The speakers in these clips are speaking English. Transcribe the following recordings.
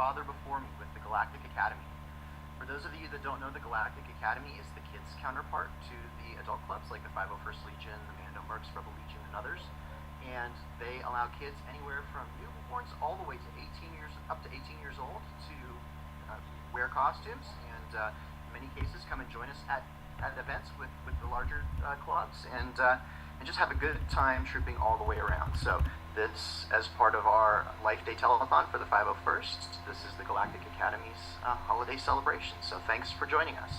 father before me with the Galactic Academy. For those of you that don't know, the Galactic Academy is the kids' counterpart to the adult clubs like the 501st Legion, the Mando Mercs, Rebel Legion, and others. And they allow kids anywhere from newborns all the way to 18 years old to wear costumes, and in many cases come and join us at events with the larger clubs, and just have a good time trooping all the way around. So this, as part of our Life Day Telethon for the 501st, this is the Galactic Academy's holiday celebration. So thanks for joining us.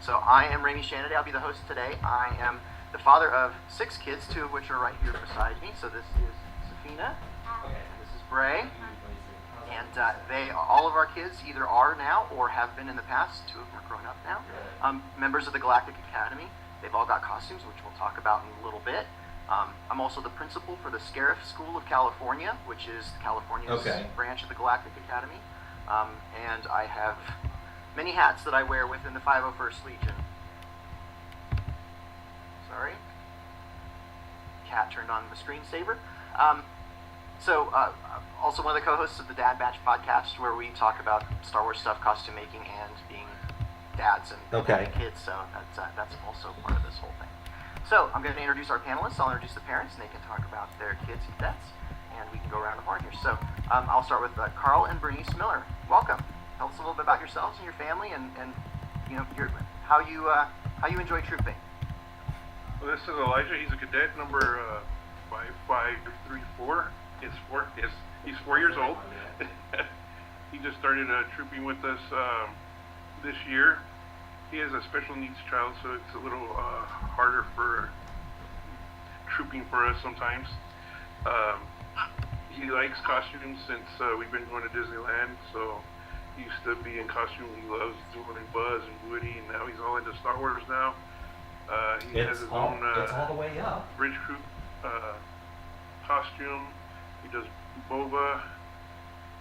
So I am Raimi Shanaday. I'll be the host today. I am the father of 6 kids, 2 of which are right here beside me. So this is Safina, and this is Bray. And all of our kids either are now or have been in the past. 2 of them are grown up now. Members of the Galactic Academy. They've all got costumes, which we'll talk about in a little bit. I'm also the principal for the Scarif School of California, which is California's branch of the Galactic Academy. And I have many hats that I wear within the 501st Legion. Sorry. Cat turned on the screensaver. Also one of the co-hosts of the Dad Batch podcast, where we talk about Star Wars stuff, costume making, and being dads and kids. So that's also part of this whole thing. So I'm going to introduce our panelists. I'll introduce the parents, and they can talk about their kids and pets, and we can go around the horn here. So I'll start with Carl and Bernice Miller. Welcome. Tell us a little bit about yourselves and your family, and how you enjoy trooping. Well, this is Elijah. He's a cadet number 5534. He's 4 years old. He just started trooping with us this year. He is a special needs child, so it's a little harder for trooping for us sometimes. He likes costumes since we've been going to Disneyland, so he used to be in costume. He loves doing Buzz and Woody, and now he's all into Star Wars now. He has his own all the way up. Bridge Crew costume. He does Boba,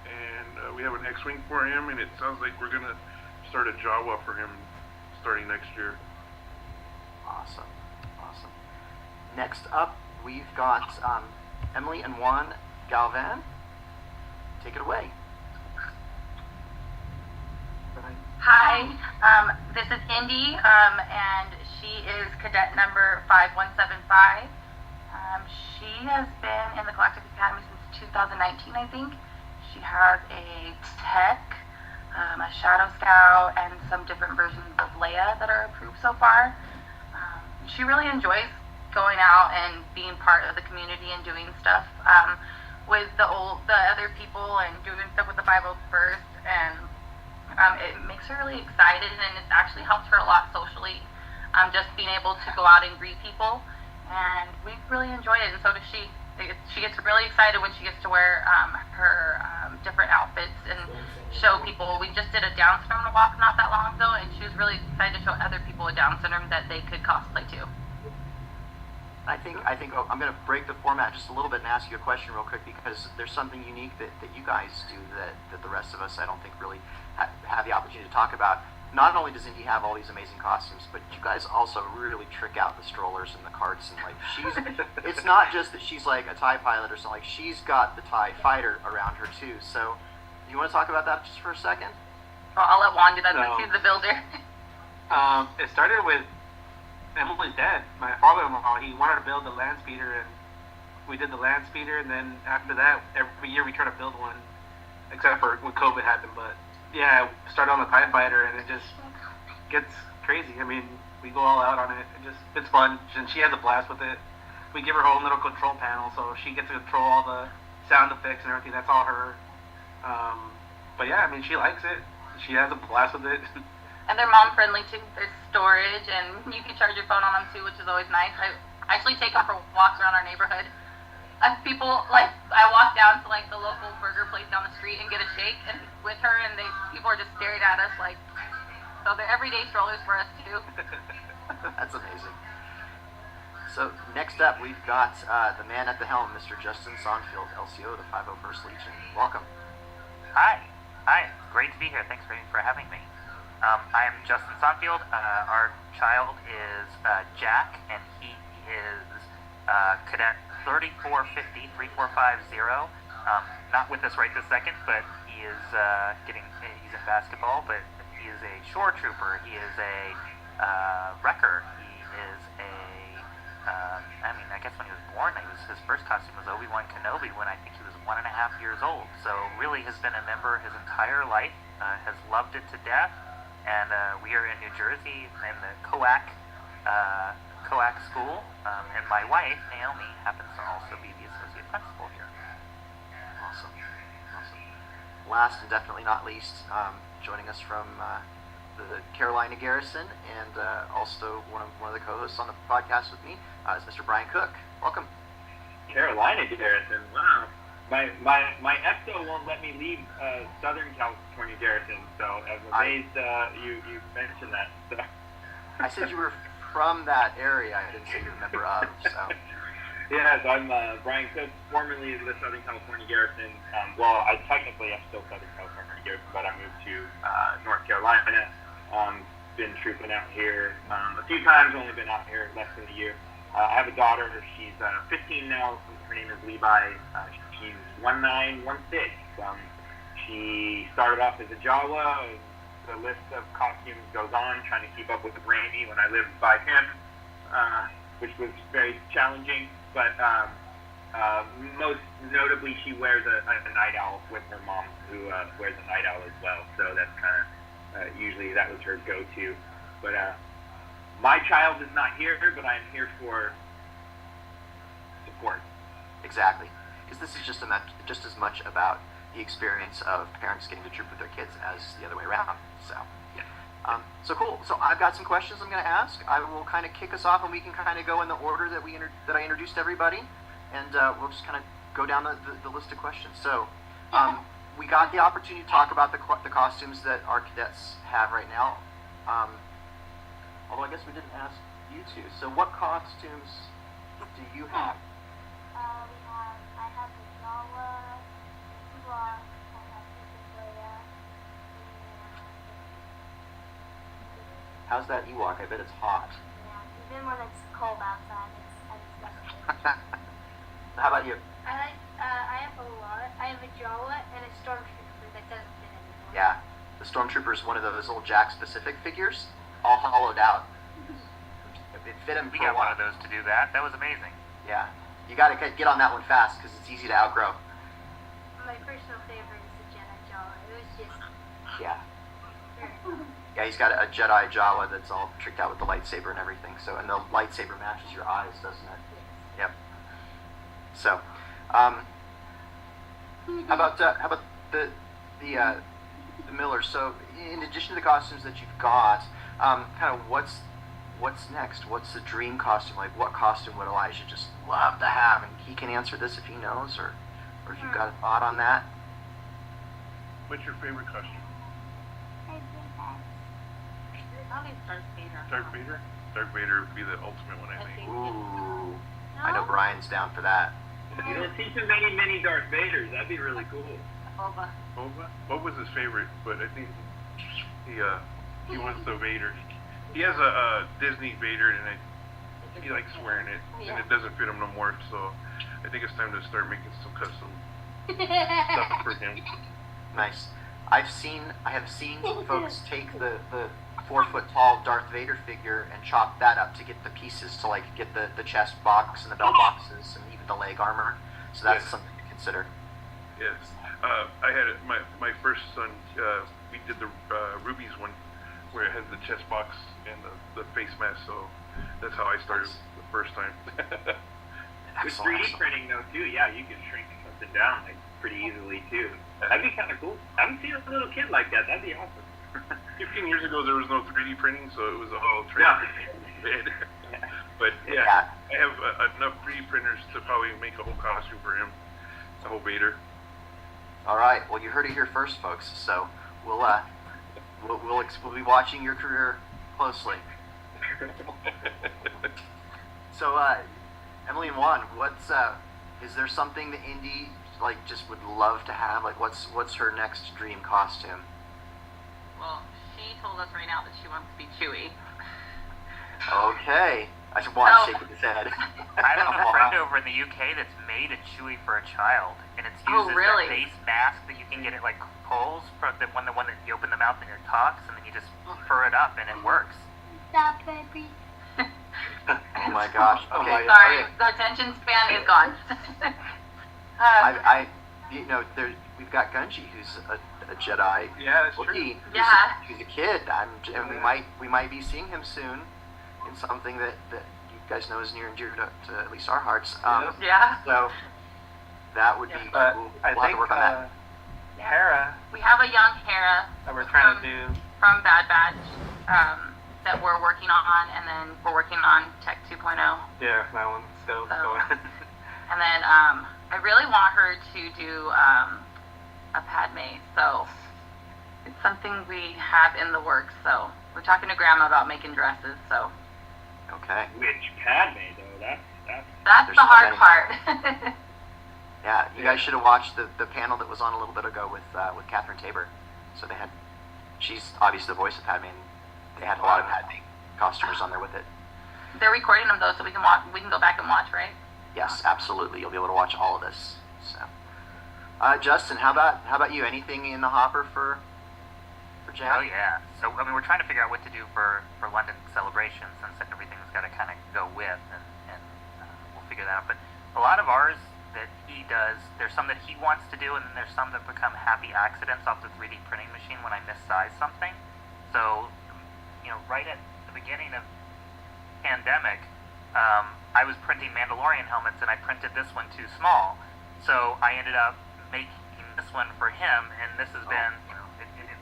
and we have an X-Wing for him, and it sounds like we're going to start a Jawa for him starting next year. Awesome. Next up, we've got Emily and Juan Galvan. Take it away. Hi, this is Indy, and she is cadet number 5175. She has been in the Galactic Academy since 2019, I think. She has a tech, a Shadow Scout, and some different versions of Leia that are approved so far. She really enjoys going out and being part of the community and doing stuff with the other people and doing stuff with the 501st, and it makes her really excited, and it actually helps her a lot socially, just being able to go out and greet people, and we really enjoy it, and so does she. She gets really excited when she gets to wear her different outfits and show people. We just did a Down syndrome walk not that long ago, and she was really excited to show other people with Down syndrome that they could cosplay too. I think I'm going to break the format just a little bit and ask you a question real quick, because there's something unique that you guys do that the rest of us, I don't think, really have the opportunity to talk about. Not only does Indy have all these amazing costumes, but you guys also really trick out the strollers and the carts, and it's not just that she's like a TIE pilot or something, like she's got the TIE fighter around her too. So you want to talk about that just for a second? Well, I'll let Juan do that since he's the builder. It started with Emily's dad, my father-in-law. He wanted to build the land speeder, and we did the land speeder, and then after that, every year we try to build one, except for when COVID happened. But yeah, started on the TIE fighter, and it just gets crazy. I mean, we go all out on it. It's fun, and she has a blast with it. We give her her own little control panel, so she gets to control all the sound effects and everything. That's all her. But yeah, I mean, she likes it. She has a blast with it. And they're mom friendly too. There's storage, and you can charge your phone on them too, which is always nice. I actually take them for walks around our neighborhood. People, I walk down to the local burger place down the street and get a shake and with her, and people are just staring at us so they're everyday strollers for us too. That's amazing. So next up, we've got the man at the helm, Mr. Justin Sonfield, LCO of the 501st Legion. Welcome. Hi, great to be here. Thanks for having me. I am Justin Sonfield. Our child is Jack, and he is cadet 3450-3450. Not with us right this second, but he is he's in basketball, but he is a shore trooper. He is a wrecker. He is I guess when he was born, his first costume was Obi-Wan Kenobi when I think he was 1.5 years old. So really has been a member his entire life, has loved it to death. And we are in New Jersey in the COAC school, and my wife, Naomi, happens to also be the associate principal here. Awesome. Last and definitely not least, joining us from the Carolina Garrison, and also one of the co-hosts on the podcast with me is Mr. Brian Cook. Welcome. Carolina Garrison. Wow. My EXO won't let me leave Southern California Garrison, so I'm amazed you mentioned that. So. I said you were from that area. I didn't say you were a member of. So. Yes, I'm Brian Cook, formerly of the Southern California Garrison. Well, I'm still Southern California Garrison, but I moved to North Carolina. Been trooping out here a few times, only been out here less than a year. I have a daughter. She's 15 now. Her name is Levi. She's 1916. She started off as a Jawa. The list of costumes goes on, trying to keep up with Raimi when I lived by him, which was very challenging. But most notably, she wears a night owl with her mom, who wears a night owl as well. So that's kind of usually that was her go-to. But my child is not here, but I'm here for support. Exactly, because this is just as much about the experience of parents getting to troop with their kids as the other way around. So, so cool. So I've got some questions I'm going to ask. I will kind of kick us off, and we can kind of go in the order that I introduced everybody, and we'll just kind of go down the list of questions. So, we got the opportunity to talk about the costumes that our cadets have right now. Although I guess we didn't ask you two. So what costumes do you have? I have the Jawa, Ewok, I have Princess Leia, How's that Ewok? I bet it's hot. yeah, even when it's cold outside, I just love it. How about you? I have a lot. I have a Jawa and a Stormtrooper that doesn't fit anymore. Yeah, the Stormtrooper is one of those old Jack specific figures, all hollowed out. It fit him. We got one of those to do that. That was amazing. Yeah, you got to get on that one fast because it's easy to outgrow. My personal favorite is the Jedi Jawa. It was just Yeah. very cool. Yeah, he's got a Jedi Jawa that's all tricked out with the lightsaber and everything. So, and the lightsaber matches your eyes, doesn't it? Yep. So, how about the Miller? So, in addition to the costumes that you've got, kind of what's next? What's the dream costume? Like, what costume would Elijah just love to have? And he can answer this if he knows, or if you've got a thought on that. What's your favorite costume? Probably Darth Vader. Darth Vader? Darth Vader would be the ultimate one, I think. Ooh, I know Brian's down for that. You don't see too many Darth Vaders. That'd be really cool. Boba. Boba? What was his favorite? But I think he wants the Vader. He has a Disney Vader, and he likes wearing it, and it doesn't fit him no more. So I think it's time to start making some custom stuff for him. Nice. I have seen folks take the 4-foot tall Darth Vader figure and chop that up to get the pieces to like get the chest box and the belt boxes and even the leg armor. So that's something to consider. Yes. I had my first son. We did the Ruby's one, where it has the chest box and the face mask. So that's how I started the first time. With 3D printing though too, yeah, you can shrink something down like pretty easily too. That'd be kind of cool. I haven't seen a little kid like that. That'd be awesome. 15 years ago, there was no 3D printing, so it was all Yeah. 3D. But yeah, I have enough 3D printers to probably make a whole costume for him, the whole Vader. All right. Well, you heard it here first, folks. So we'll be watching your career closely. So, Emily and Juan, is there something that Indy like just would love to have? Like, what's her next dream costume? Well, she told us right now that she wants to be Chewie. Okay. I said, Juan Oh. shaking his head. I have a friend over in the UK that's made a Chewy for a child, and it's Oh, uses really? that face mask that you can get at like Kohl's, for the one that you open the mouth and it talks, and then you just fur it up and it works. Stop, baby. Oh my gosh. Okay. Sorry, Okay. the attention span is gone. We've got Gunji, who's a Jedi. Yeah, that's true. Wookiee, Yeah. Who's a kid. And we might be seeing him soon in something that you guys know is near and dear to at least our hearts. Yeah. So that would be But cool. I We'll have think to work on that. Hera We have a young Hera that we're trying to do. from Bad Batch that we're working on, and then we're working on Tech 2.0. Yeah, that one's still So- going. And then I really want her to do a Padme, so it's something we have in the works. So we're talking to Grandma about making dresses. So Okay. Which Padme though? That's that's There's the so hard many. part. Yeah, you guys should have watched the panel that was on a little bit ago with Catherine Tabor. So she's obviously the voice of Padme, and they had a lot of Padme costumers on there with it. They're recording them though, so we can watch. We can go back and watch, right? Yes, absolutely. You'll be able to watch all of this. So, Justin, how about you? Anything in the hopper for Jack? Oh yeah. So I mean, we're trying to figure out what to do for London Celebration, since everything's got to kind of go with, and we'll figure that out. But a lot of ours that he does, there's some that he wants to do, and then there's some that become happy accidents off the 3D printing machine when I missize something. So, right at the beginning of pandemic, I was printing Mandalorian helmets, and I printed this one too small. So I ended up making this one for him, and this has been,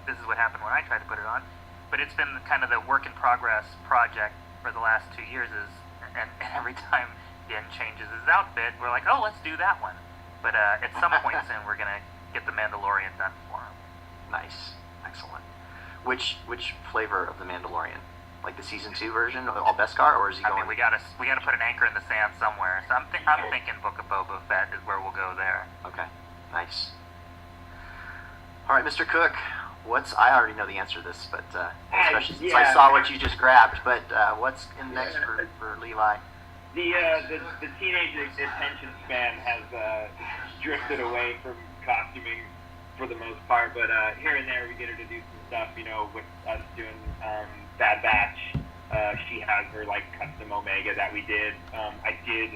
this is what happened when I tried to put it on. But it's been kind of the work in progress project for the last 2 years, and every time Ben changes his outfit, we're like, oh, let's do that one. But at some point soon, we're gonna get the Mandalorian done for him. Nice, excellent. Which flavor of the Mandalorian? Like the season 2 version, all Beskar, or is he I going? mean, we gotta put an anchor in the sand somewhere. So I'm thinking Book of Boba Fett is where we'll go there. Okay, nice. All right, Mr. Cook. I already know the answer to this, but especially since I yeah. saw what you just grabbed. But what's in next for Levi? the teenage attention span has drifted away from costuming for the most part, but here and there we get her to do some stuff. With us doing Bad Batch, she has her like custom Omega that we did. I did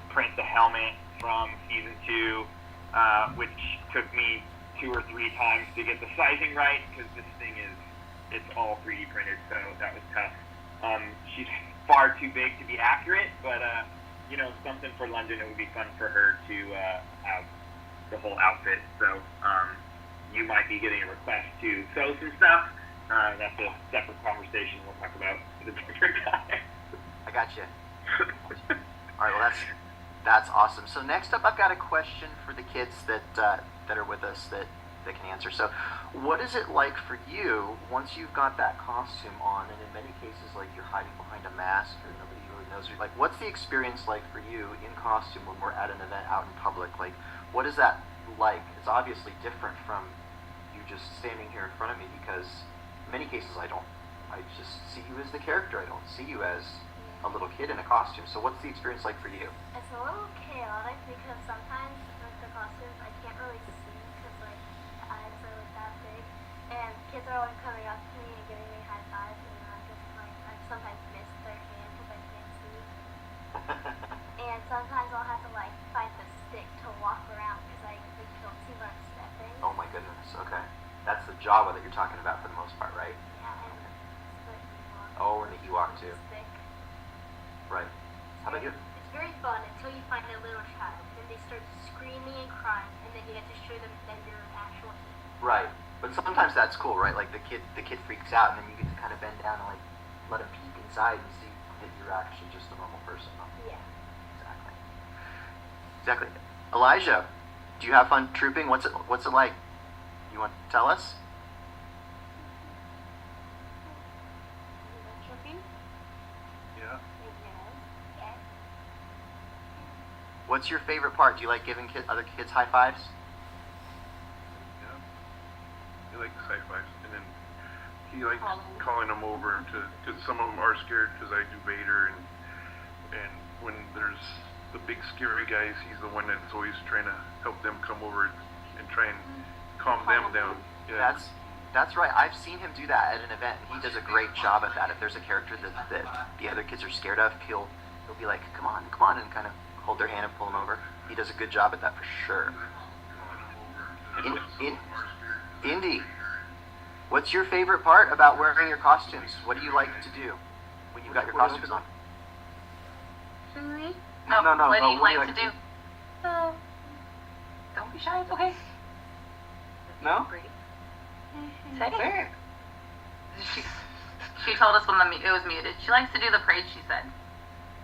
print the helmet from season 2, which took me 2 or 3 times to get the sizing right, because this thing it's all 3D printed, so that was tough. She's far too big to be accurate, but something for London, it would be fun for her to have the whole outfit. So you might be getting a request to sew some stuff. That's a separate conversation we'll talk about at a different time. I got you. All right, well that's awesome. So next up, I've got a question for the kids that are with us that can answer. So, what is it like for you once you've got that costume on, and in many cases, like you're hiding behind a mask or nobody really knows you? Like, what's the experience like for you in costume when we're at an event out in public? Like, what is that like? It's obviously different from you just standing here in front of me, because in many cases I just see you as the character. I don't see you as a little kid in a costume. So what's the experience like for you? It's a little chaotic because sometimes with the costumes I can't really see because like the eyes are like that big, and kids are always coming up to me and giving me high fives, and I'm just like I sometimes miss their hand because I can't see, and sometimes I'll have to like find the stick to walk around because I like, don't see where I'm stepping. Oh my goodness. Okay, that's the Jawa that you're talking about for the most part, right? Yeah, and it's the Ewok. Oh, and the Ewok too. Stick. Right. How about you? It's very fun until you find a little child. Then they start screaming and crying, and then you get to show them that you're an actual hero. Right. But sometimes that's cool, right? Like the kid freaks out, and then you get to kind of bend down and like let him peek inside and see that you're actually just a normal person. Huh? Yeah. Exactly. Elijah, do you have fun trooping? What's it like? You want to tell us? Tripping? Yeah. Yes. What's your favorite part? Do you like giving other kids high fives? Yeah. He likes high fives, and then he likes calling them over because some of them are scared because I do Vader, and big scary guys, he's the one that's always trying to help them come over and try and calm them down. Yeah. That's right. I've seen him do that at an event, and he does a great job at that. If there's a character that the other kids are scared of, he'll be like, come on, and kind of hold their hand and pull them over. He does a good job at that for sure. Indy, what's your favorite part about wearing your costumes? What do you like to do when you've got your costumes on? Really? No, What do you what like to do? Don't be shy. It's okay. No? Say Say it. it. She told us when it was muted. She likes to do the parade, she said.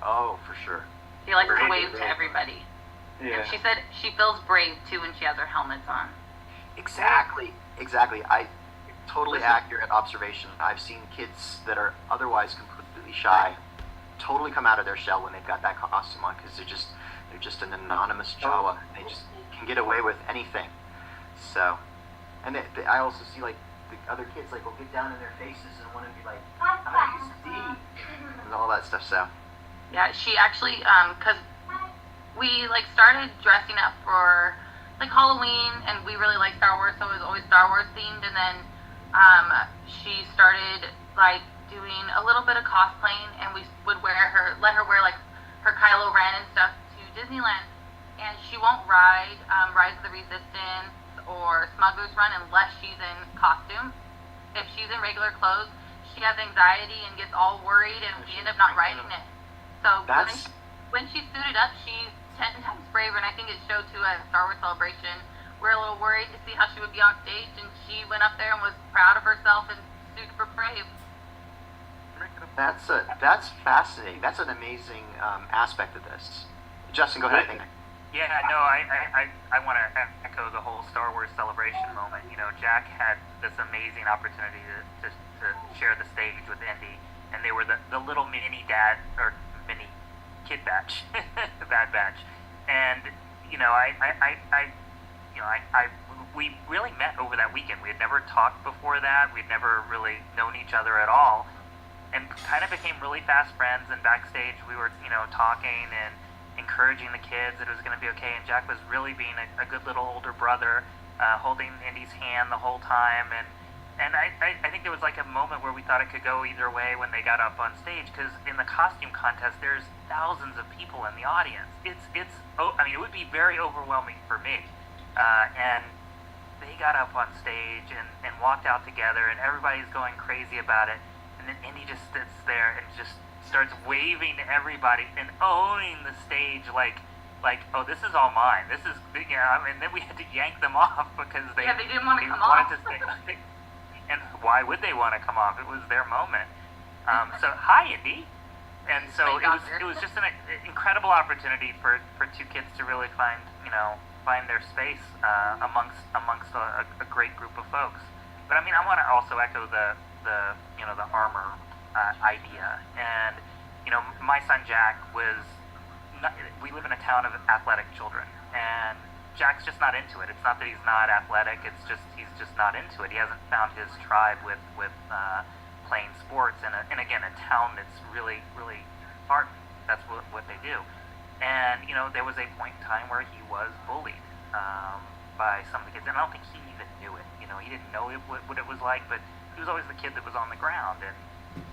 Oh, for sure. She likes to Parade, wave to parade. everybody. Yeah. And she said she feels brave, too, when she has her helmets on. Exactly. Totally accurate observation. I've seen kids that are otherwise completely shy totally come out of their shell when they've got that costume on, because they're just an anonymous Jawa. They just can get away with anything. So, and I also see like the other kids like will get down in their faces and want to be like, how do you see? And all that stuff. So, Yeah, she actually, because we, like, started dressing up for, like, Halloween, and we really like Star Wars, so it was always Star Wars themed, and then, she started, like, doing a little bit of cosplaying, and we would let her wear, like, her Kylo Ren and stuff to Disneyland, and she won't ride, Rise of the Resistance or Smuggler's Run unless she's in costume. If she's in regular clothes, she has anxiety and gets all worried, and we end up not riding it. So when she's suited up, she's 10 times braver, and I think it showed too at Star Wars Celebration. We're a little worried to see how she would be on stage, and she went up there and was proud of herself and super brave. that's fascinating. That's an amazing aspect of this. Justin, go ahead. I think. Yeah, no, I want to echo the whole Star Wars Celebration moment. You know, Jack had this amazing opportunity to share the stage with Indy, and they were the little mini dad, or mini kid batch, the bad batch. And, you know, we really met over that weekend. We had never talked before that. We'd never really known each other at all, and kind of became really fast friends. And backstage, we were, you know, talking and encouraging the kids that it was going to be okay. And Jack was really being a good little older brother, holding Indy's hand the whole time. And I think there was like a moment where we thought it could go either way when they got up on stage, because in the costume contest, there's thousands of people in the audience. It would be very overwhelming for me. And they got up on stage and walked out together, and everybody's going crazy about it. And then Indy just sits there and just starts waving to everybody and owning the stage like, oh, this is all mine. This is, you know, and then we had to yank them off because they didn't want to come wanted off. to stay. And why would they want to come off? It was their moment. So hi, Indy. And so it was just an incredible opportunity for two kids to really find their space amongst a great group of folks. But I mean, I want to also echo the armor idea. And you know, my son Jack we live in a town of athletic children, and Jack's just not into it. It's not that he's not athletic, it's just he's just not into it. He hasn't found his tribe with playing sports in a town that's really, really ardent. That's what they do. And you know, there was a point in time where he was bullied by some of the kids, and I don't think he even knew it. You know, he didn't know what it was like, but he was always the kid that was on the ground.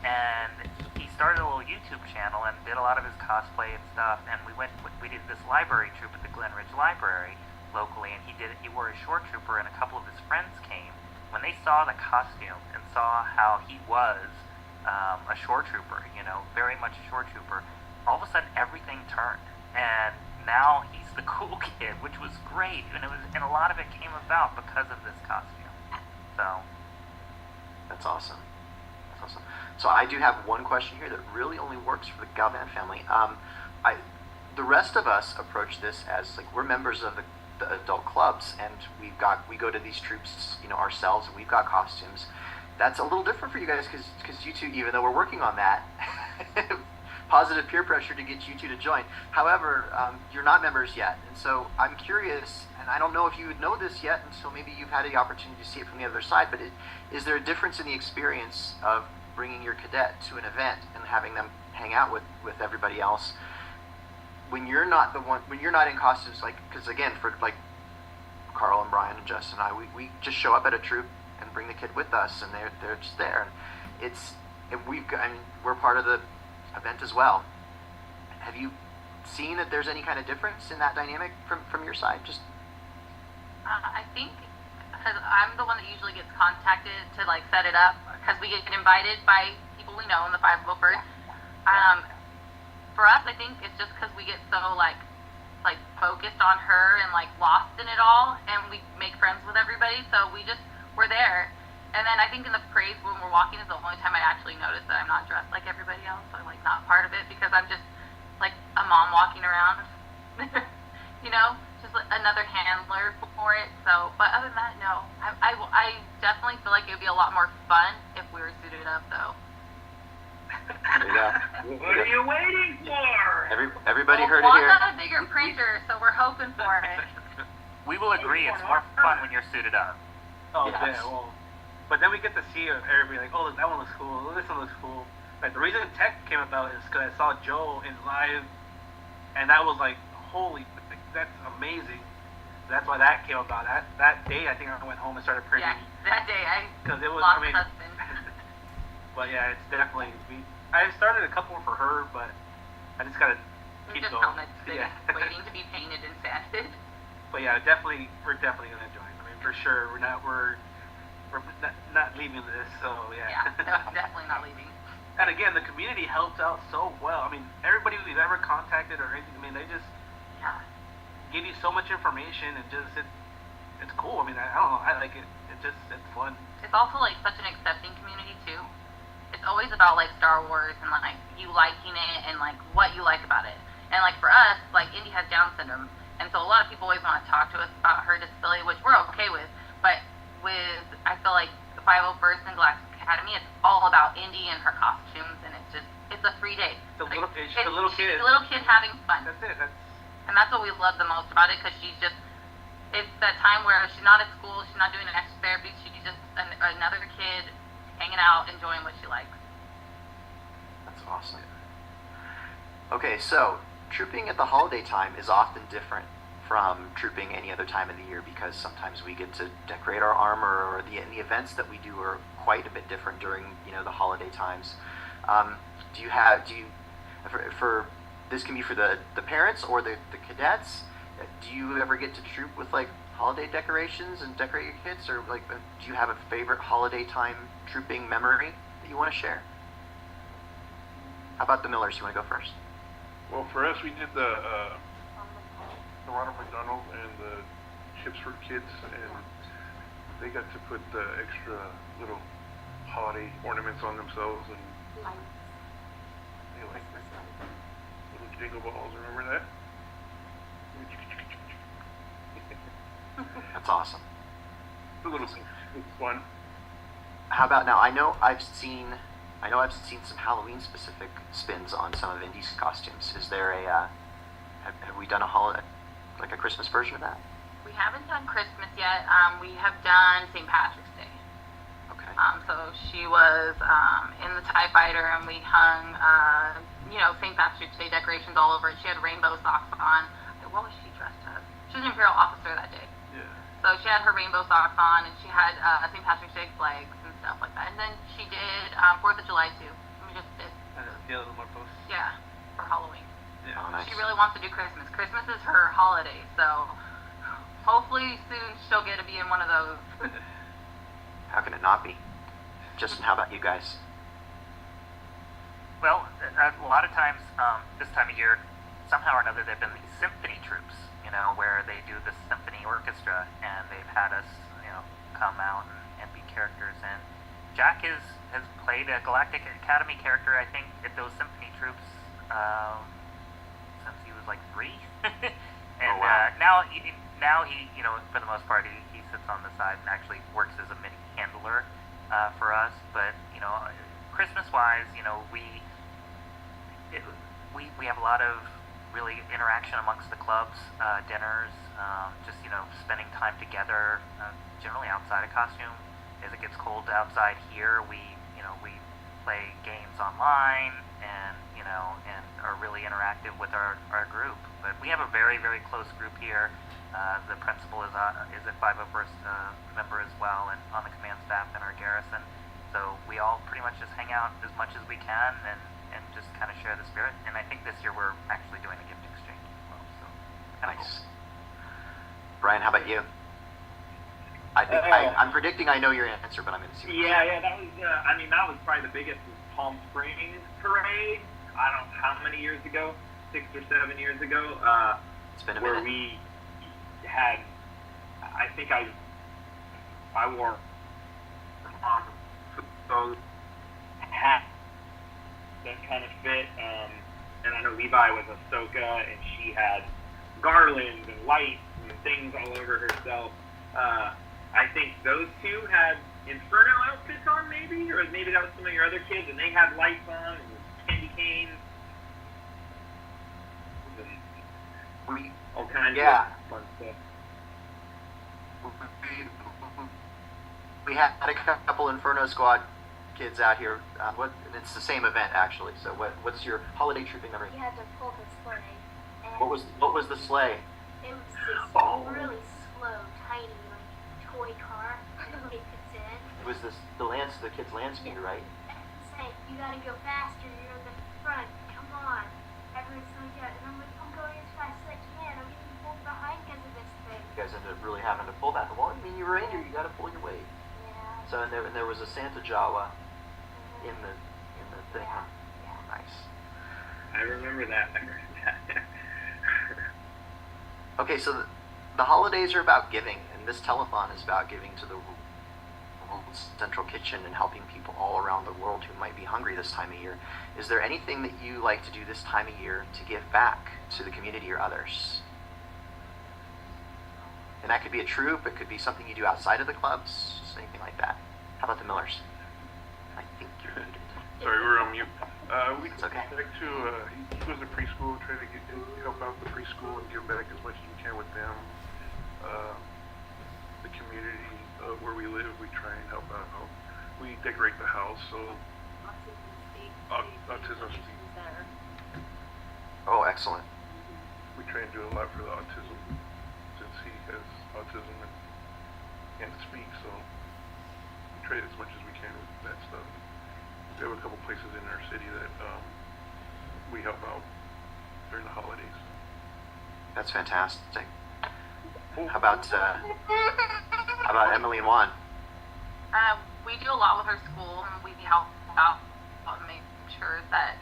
And he started a little YouTube channel and did a lot of his cosplay and stuff. And we did this library troop at the Glen Ridge Library locally, and he wore a shore trooper, and a couple of his friends came. When they saw the costume and saw how he was a shore trooper, you know, very much a shore trooper, all of a sudden everything turned, and now he's the cool kid, which was great, and a lot of it came about because of this costume. So That's awesome. So I do have one question here that really only works for the Galvan family. The rest of us approach this as like we're members of the adult clubs, and we go to these troops, you know, ourselves, and we've got costumes. That's a little different for you guys because you two, even though we're working on that, positive peer pressure to get you two to join. However, you're not members yet, and so I'm curious, and I don't know if you would know this yet until maybe you've had the opportunity to see it from the other side, but is there a difference in the experience of bringing your cadet to an event and having them hang out with everybody else when you're not in costumes, like, because again, for like Carl and Brian and Justin and I, we just show up at a troop and bring the kid with us, and they're just there, and we're part of the event as well. Have you seen that there's any kind of difference in that dynamic from your side? Just I think because I'm the one that usually gets contacted to like set it up because we get invited by people we know in the 501st. For us, I think it's just because we get so like focused on her and like lost in it all, and we make friends with everybody, so we're there. And then I think in the parade when we're walking is the only time I actually notice that I'm not dressed like everybody else. I'm like not part of it because I'm just like a mom walking around, just like another handler for it. So, but other than that, no. I definitely feel like it would be a lot more fun if we were suited up, though. Yeah. What are you waiting for? Everybody heard it Well, here. got a bigger printer, so we're hoping for it. We will agree it's more fun when you're suited up. Oh, Yes. yeah, well. But then we get to see everybody like, oh, that one looks cool, this one looks cool. Like, the reason Tech came about is because I saw Joe in live, and that was like, holy, like, that's amazing. That's why that came about. That day, I think I went home and started printing. Yeah, that day Because it was, lost I mean, husband. but yeah, it's definitely, I started a couple for her, but I just gotta We're keep just going. on the waiting to be painted and sanded. But yeah, we're definitely gonna join. I mean, for sure, we're not leaving this, so Yeah, no, definitely not leaving. And again, the community helped out so well. I mean, everybody we've ever contacted or anything, I mean, they just give you so much information, and just it's cool. I mean, I don't know, I like it. It's fun. It's also like such an accepting community too. It's always about like Star Wars and like you liking it and like what you like about it. And like for us, like Indy has Down syndrome, and so a lot of people always want to talk to us about her disability, which we're okay with. But I feel like the 501st and Galactic Academy, it's all about Indy and her costumes, and it's a free day. It's a little kid. She's a little kid having fun. That's it. And that's what we love the most about it, because it's that time where she's not at school, she's not doing an extra therapy, she's just another kid hanging out, enjoying what she likes. That's awesome. Okay, so trooping at the holiday time is often different from trooping any other time of the year, because sometimes we get to decorate our armor, or the events that we do are quite a bit different during the holiday times. For this can be for the parents or the cadets. Do you ever get to troop with like holiday decorations and decorate your kids, or like do you have a favorite holiday time trooping memory that you want to share? How about the Millers? You want to go first? Well, for us, we did the Ronald McDonald and the Chips for Kids, and they got to put the extra little holiday ornaments on themselves, and they like little jingle balls. Remember that? That's awesome. It's a little it's fun. How about now? I know I've seen some Halloween specific spins on some of Indy's costumes. Is there have we done a holiday, like a Christmas version of that? We haven't done Christmas yet. We have done St. Patrick's Day. Okay. So she was in the TIE Fighter, and we hung St. Patrick's Day decorations all over it. She had rainbow socks on. What was she dressed as? She was an Imperial officer that day. Yeah. So she had her rainbow socks on, and she had St. Patrick's Day flags and stuff like that. And then she did 4th of July too. We just did. Yeah, a little more posts. Yeah, for Halloween. Yeah. Oh, nice. She really wants to do Christmas. Christmas is her holiday, so hopefully soon she'll get to be in one of those. How can it not be? Justin, how about you guys? Well, a lot of times this time of year, somehow or another, there've been these symphony troops, where they do the symphony orchestra, and they've had us, come out and be characters. And Jack has played a Galactic Academy character, I think, at those symphony troops since he was like 3. And Oh, wow. now he, for the most part, he sits on the side and actually works as a mini handler for us. But Christmas-wise, we have a lot of really interaction amongst the clubs, dinners, just spending time together, generally outside of costume. As it gets cold outside here, we play games online, and and are really interactive active with our group. But we have a very, very close group here. The principal is a 501st member as well, and on the command staff in our garrison. So we all pretty much just hang out as much as we can and just kind of share the spirit. And I think this year we're actually doing a gift exchange as well. So kind of Nice. cool. Brian, how about you? I think I'm predicting I know your answer, but I'm going to see. Yeah, that was. That was probably the biggest was Palm Springs parade. I don't know how many years ago, 6 or 7 years ago. It's been a where minute. we had. I think I wore those hats that kind of fit. And I know Levi was Ahsoka, and she had garlands and lights and things all over herself. I think those two had Inferno outfits on, maybe, or maybe that was some of your other kids, and they had lights on and candy canes and all kinds of fun stuff. We had a couple Inferno Squad kids out here. It's the same event actually. So what's your holiday trooping memory? We had to pull the sleigh. And What was the sleigh? It was this really slow, tiny, like toy car that nobody fits in. It was the kids' land speeder, right? It's like, you gotta go faster. You're in the front. Come on. Everyone's going to and I'm like, I'm going as fast as I can. I'm getting pulled behind because of this thing. You guys ended up really having to pull that. Well, I mean, you're a reindeer. You got to pull your weight. Yeah. So and there was a Santa Jawa in the thing. Yeah. Huh? Yeah. Nice. I remember that. Okay, so the holidays are about giving, and this telethon is about giving to the World Central Kitchen and helping people all around the world who might be hungry this time of year. Is there anything that you like to do this time of year to give back to the community or others? And that could be a troop, it could be something you do outside of the clubs, just anything like that. How about the Millers? I think you're muted. Sorry, we're on mute. We It's okay. like to, he goes to preschool, try to help out the preschool and give back as much as you can with them. The community where we live, we try and help out. We decorate the house, so autism speak. Oh, excellent. We try and do a lot for the autism since he has autism and can't speak, so we try as much as we can with that stuff. We have a couple places in our city that we help out during the holidays. That's fantastic. How about Emily and Juan? We do a lot with our school, and we help out and make sure that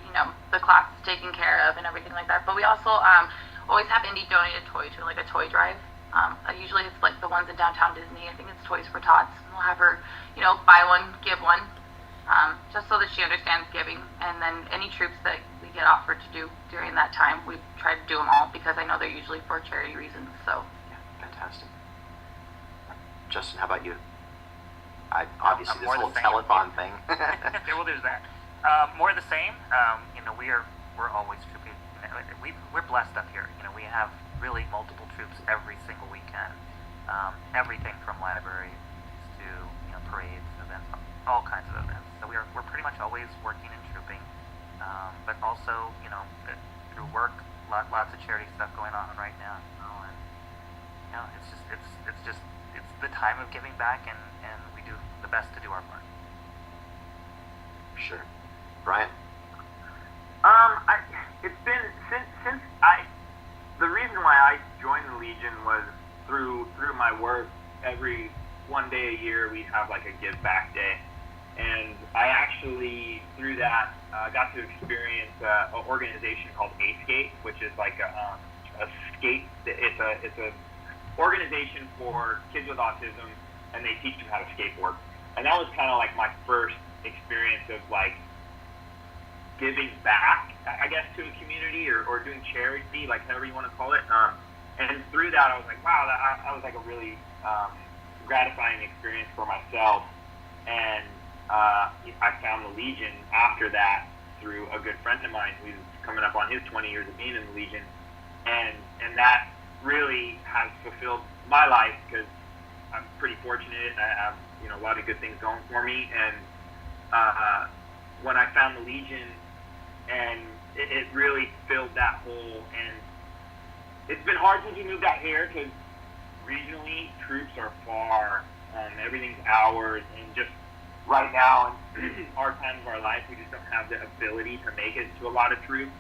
the class is taken care of and everything like that. But we also always have Indy donate a toy to like a toy drive. Usually it's like the ones in downtown Disney. I think it's Toys for Tots. We'll have her, buy one, give one, just so that she understands giving. And then any troops that we get offered to do during that time, we try to do them all because I know they're usually for charity reasons. So. Fantastic. Justin, how about you? Obviously, this more whole the same. telethon thing. Well, there's that. More the same. We're always trooping. We're blessed up here. We have really multiple troops every single weekend. Everything from libraries to parades, events, all kinds of events. So we're pretty much always working and trooping. But also through work, lots of charity stuff going on right now. It's the time of giving back, and we do the best to do our part. Sure. Brian? It's been since the reason why I joined the Legion was through my work. Every one day a year we have like a give back day, and I actually through that got to experience an organization called A-Skate, which is like a skate. It's a organization for kids with autism, and they teach them how to skateboard. And that was kind of like my first experience of like giving back, I guess, to a community or doing charity, like however you want to call it. And through that, I was like, wow, that was like a really gratifying experience for myself. And I found the Legion after that through a good friend of mine who's coming up on his 20 years of being in the Legion. And that really has fulfilled my life because I'm pretty fortunate and I have a lot of good things going for me. And when I found the Legion, and it really filled that it's been hard since we moved out here because regionally troops are far. Everything's hours, and just right now in our time of our life, we just don't have the ability to make it to a lot of troops.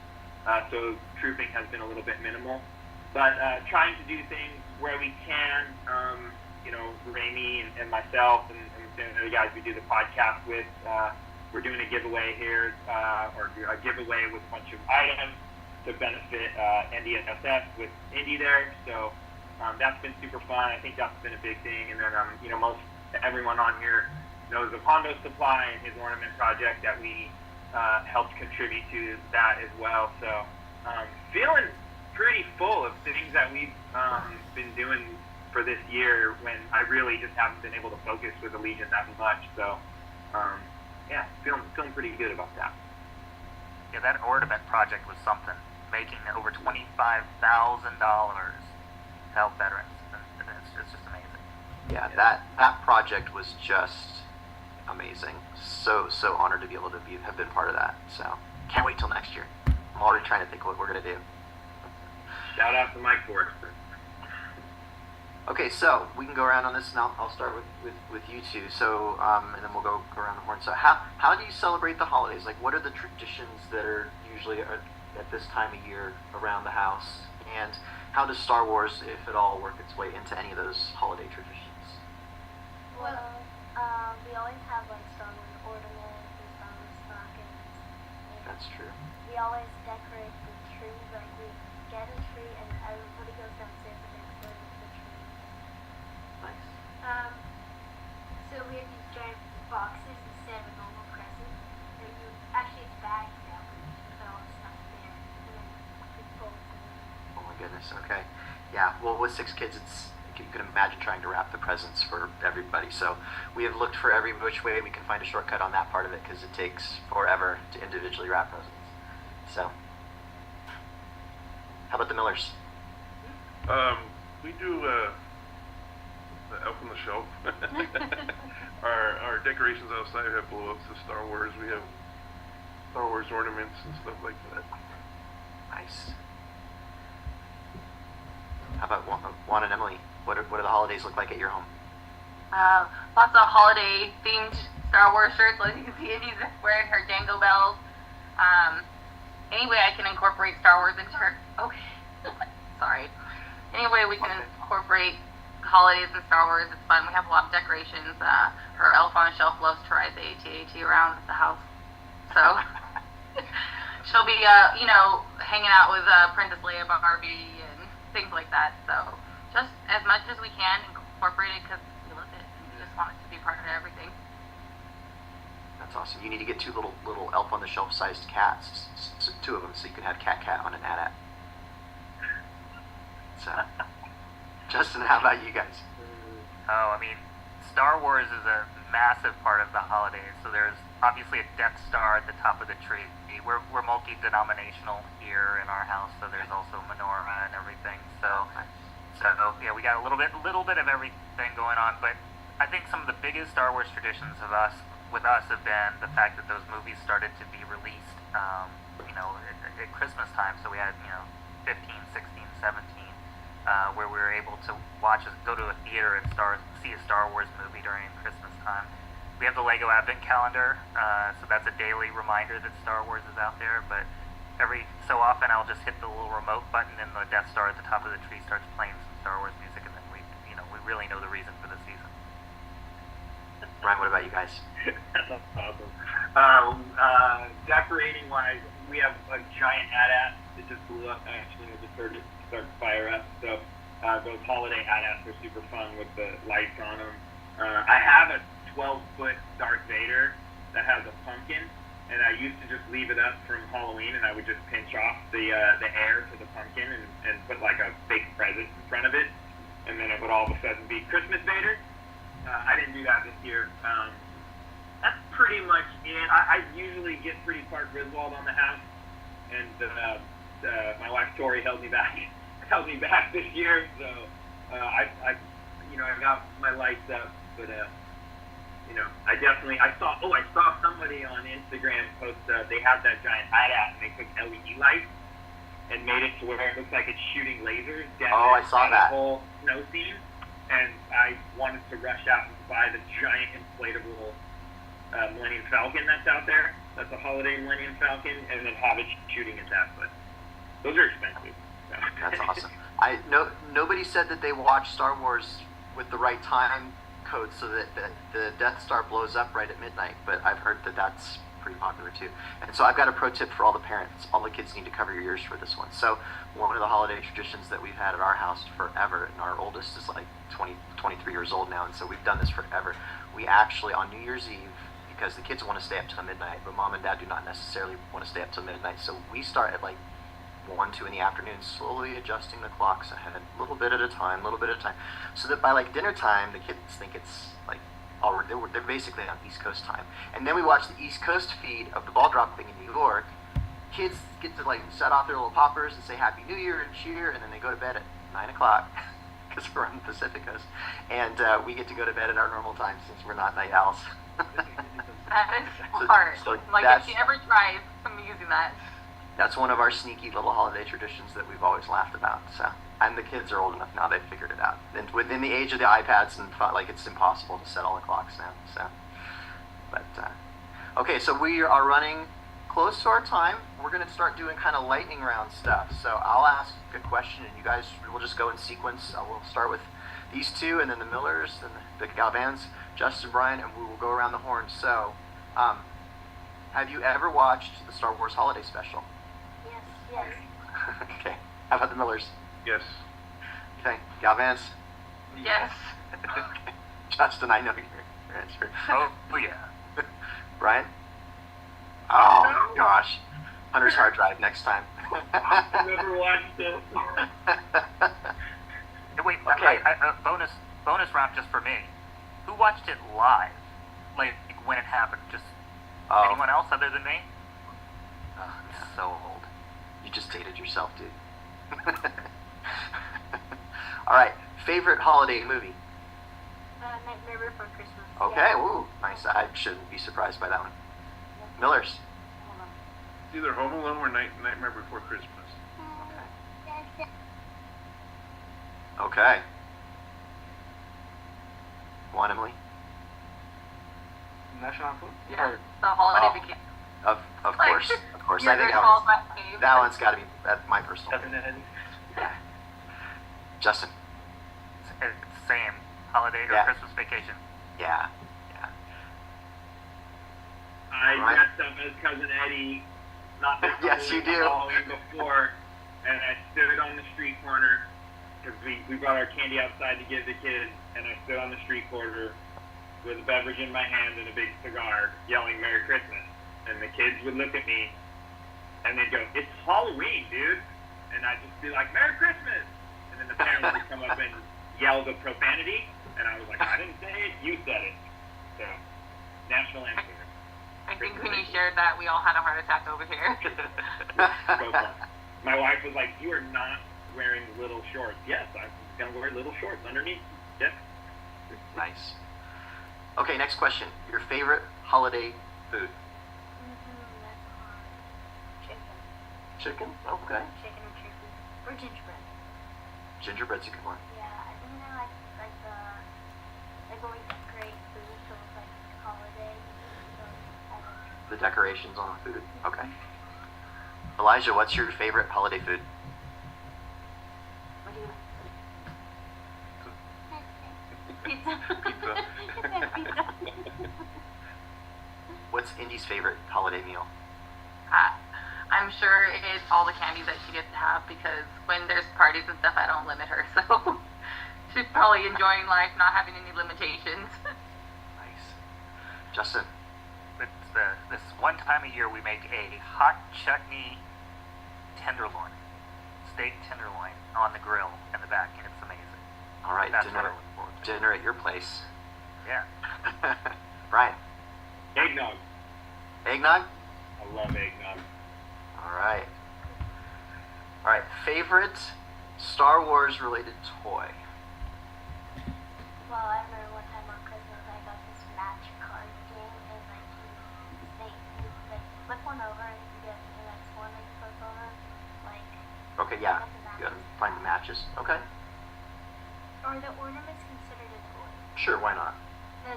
So trooping has been a little bit minimal. But trying to do things where we can, Ramey and myself and the guys we do the podcast with, we're doing a giveaway here, or a giveaway with a bunch of items to benefit NDSS with Indy there. So that's been super fun. I think that's been a big thing. And then, most everyone on here knows of Hondo Supply and his ornament project that we helped contribute to that as well. So feeling pretty full of things that we've been doing for this year when I really just haven't been able to focus with the Legion that much. So feeling pretty good about that. Yeah, that ornament project was something. Making over $25,000 to help veterans. And it's just amazing. Yeah, that project was just amazing. So honored to be able to have been part of that. So can't wait till next year. I'm already trying to think what we're gonna do. Shout out to Mike Forrester. Okay, so we can go around on this, and I'll start with you two. So and then we'll go around the horn. So how do you celebrate the holidays? Like, what are the traditions that are usually at this time of year around the house? And how does Star Wars, if at all, work its way into any of those holiday traditions? Well, we always have like Star Wars ornaments and Star Wars stockings. That's true. We always decorate the tree. Like we get a tree and everybody goes downstairs and they play with the tree. Nice. So we have these giant boxes instead of a normal present. Actually, it's bags now. We put all the stuff there and then we fold it. Oh my goodness. Okay. Yeah. Well, with 6 kids, you can imagine trying to wrap the presents for everybody. So we have looked for every which way we can find a shortcut on that part of it because it takes forever to individually wrap presents. So, how about the Millers? We do the Elf on the Shelf. Our decorations outside have blow-ups of Star Wars. We have Star Wars ornaments and stuff like that. Nice. How about Juan and Emily? What do the holidays look like at your home? Lots of holiday themed Star Wars shirts. Like you can see Indy's wearing her Jango bells. Any way I can incorporate Star Wars into her. Okay. Sorry. Any way we can incorporate holidays and Star Wars, it's fun. We have a lot of decorations. Her Elf on a Shelf loves to ride the AT-AT around the house. So she'll be, hanging out with Princess Leia Barbie and things like that. So just as much as we can incorporate it because we love it and we just want it to be part of everything. That's awesome. You need to get 2 little Elf on the Shelf sized cats, 2 of them, so you can have cat on an AT-AT. So, Justin, how about you guys? Oh, I mean, Star Wars is a massive part of the holidays. So there's obviously a Death Star at the top of the tree. We're multi-denominational here in our house, so there's also menorah and everything. So yeah, we got a little bit of everything going on. But I think some of the biggest Star Wars traditions with us have been the fact that those movies started to be released, at Christmas time. So we had 15, 16, 17. Where we were able to go to a theater and see a Star Wars movie during Christmas time. We have the Lego Advent Calendar, so that's a daily reminder that Star Wars is out there. But every so often, I'll just hit the little remote button, and the Death Star at the top of the tree starts playing some Star Wars music, and then we really know the reason for the season. Brian, what about you guys? That's awesome. Decorating wise, we have a giant AT-AT that just blew up. Actually, I just heard it start to fire up. So those holiday AT-ATs are super fun with the lights on them. I have a 12-foot Darth Vader that has a pumpkin, and I used to just leave it up from Halloween, and I would just pinch off the air to the pumpkin and put like a fake present in front of it, and then it would all of a sudden be Christmas Vader. I didn't do that this year. That's pretty much it. I usually get pretty Clark Griswold on the house, and my wife Tori held me back this year. So I got my lights up, but I saw somebody on Instagram post they have that giant AT-AT and they took LED lights and made it to where it looks like it's shooting lasers down I saw that. the whole snow scene. And I wanted to rush out and buy the giant inflatable Millennium Falcon that's out there. That's a holiday Millennium Falcon, and then have it shooting at that. But those are expensive. So. That's awesome. Nobody said that they watched Star Wars with the right time code so that the Death Star blows up right at midnight, but I've heard that that's pretty popular too. And so I've got a pro tip for all the parents. All the kids need to cover your ears for this one. So one of the holiday traditions that we've had at our house forever, and our oldest is like 23 years old now, and so we've done this forever. We actually, on New Year's Eve, because the kids want to stay up till midnight, but mom and dad do not necessarily want to stay up till midnight, so we start at like 1, 2 in the afternoon, slowly adjusting the clocks ahead, a little bit at a time, so that by like dinner time, the kids think it's like, they're basically on East Coast time. And then we watch the East Coast feed of the ball dropping in New York. Kids get to like set off their little poppers and say Happy New Year and cheer, and then they go to bed at 9 o'clock because we're on the Pacific Coast, and we get to go to bed at our normal time since we're not night owls. That is hard. So like if she ever tries, I'm using that. That's one of our sneaky little holiday traditions that we've always laughed about. So, and the kids are old enough now; they've figured it out. And within the age of the iPads, and like it's impossible to set all the clocks now. So, but okay, so we are running close to our time. We're going to start doing kind of lightning round stuff. So I'll ask a question, and you guys will just go in sequence. We'll start with these two, and then the Millers, and the Galvans, Justin, Brian, and we will go around the horn. So, have you ever watched the Star Wars Holiday Special? Yes. Okay. How about the Millers? Yes. Okay. Galvans? Yes. Okay. Justin, I know your answer. Oh yeah. Brian? Oh, gosh. Hunter's hard drive next time. I've never watched it. Wait, Okay. bonus round just for me. Who watched it live? Like when it happened? Just anyone else other than me? Oh, I'm so old. You just dated yourself, dude. All right. Favorite holiday movie? Nightmare Before Christmas. Okay. Yeah. Ooh, nice. I shouldn't be surprised by that one. Millers? It's either Home Alone or Nightmare Before Christmas. Okay. Go on, Emily. National Anthem? Yeah. The holiday Oh. vacation. Of course. Of course. I think that that one's got to be my personal Doesn't favorite. it? Yeah. Justin? It's same holiday or Yeah. Christmas vacation. Yeah. I Right. dressed up as Cousin Eddie, not this Yes, you do. Halloween before, and I stood on the street corner because we brought our candy outside to give the kids, and I stood on the street corner with a beverage in my hand and a big cigar, yelling "Merry Christmas," and the kids would look at me, and they'd go, "It's Halloween, dude," and I'd just be like, "Merry Christmas," and then the parents would come up and yell the profanity, and I was like, "I didn't say it, you said it." So, national anthem. I think when you shared that, we all had a heart attack over here. Go for it. My wife was like, "You are not wearing little shorts." Yes, I'm gonna wear little shorts underneath. Yes. Nice. Okay, next question. Your favorite holiday food? That's hard. Chicken. Chicken? Okay. Chicken or turkey. Or gingerbread. Gingerbread's a good one. Yeah, I think I like when we decorate food so it's like holiday. So I like The decorations on the food. Okay. Elijah, what's your favorite holiday food? what do you Pizza. Pizza. What's Indy's favorite holiday meal? I'm sure it's all the candies that she gets to have because when there's parties and stuff, I don't limit her. So she's probably enjoying life, not having any limitations. Nice. Justin? It's this one time a year we make a hot chutney tenderloin, steak tenderloin on the grill in the back, and it's amazing. All right, That's what I dinner, look forward to. dinner at your place. Yeah. Brian? Eggnog. Eggnog? I love eggnog. All right. All right, favorite Star Wars related toy? Well, I remember one time on Christmas I got this match card game and you like flip one over and you get the next one that you flip over. Like Okay, yeah. Got the You gotta matches. find the matches. Okay. Are the ornaments considered a toy? Sure, why not?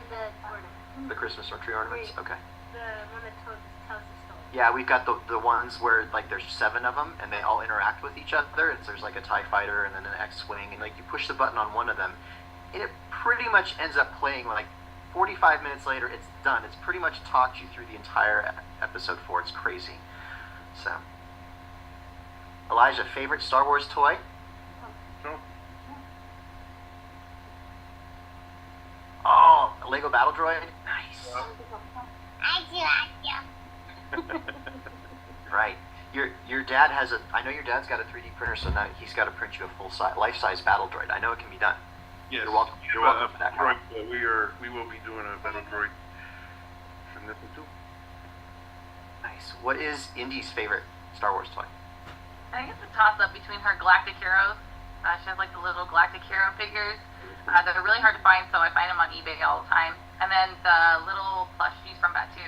The ornament. The Christmas or tree ornaments? Wait. Okay. The one that tells the story. Yeah, we've got the ones where like there's 7 of them and they all interact with each other. There's like a TIE fighter and then an X-wing, and like you push the button on one of them and it pretty much ends up playing like 45 minutes later. It's done. It's pretty much taught you through the entire episode 4. It's crazy. So, Elijah, favorite Star Wars toy? No. Oh, a Lego Battle Droid. Nice. I do like you. Right. Your dad has a. I know your dad's got a 3D printer, so now he's got to print you a full size, life-size battle droid. I know it can be done. Yes. You're welcome. You're welcome for that. Droid, we will be doing a battle droid from this one too. Nice. What is Indy's favorite Star Wars toy? I think it's a toss-up between her Galactic Heroes. She has like the little Galactic Hero figures. They're really hard to find, so I find them on eBay all the time. And then the little plushies from Batu.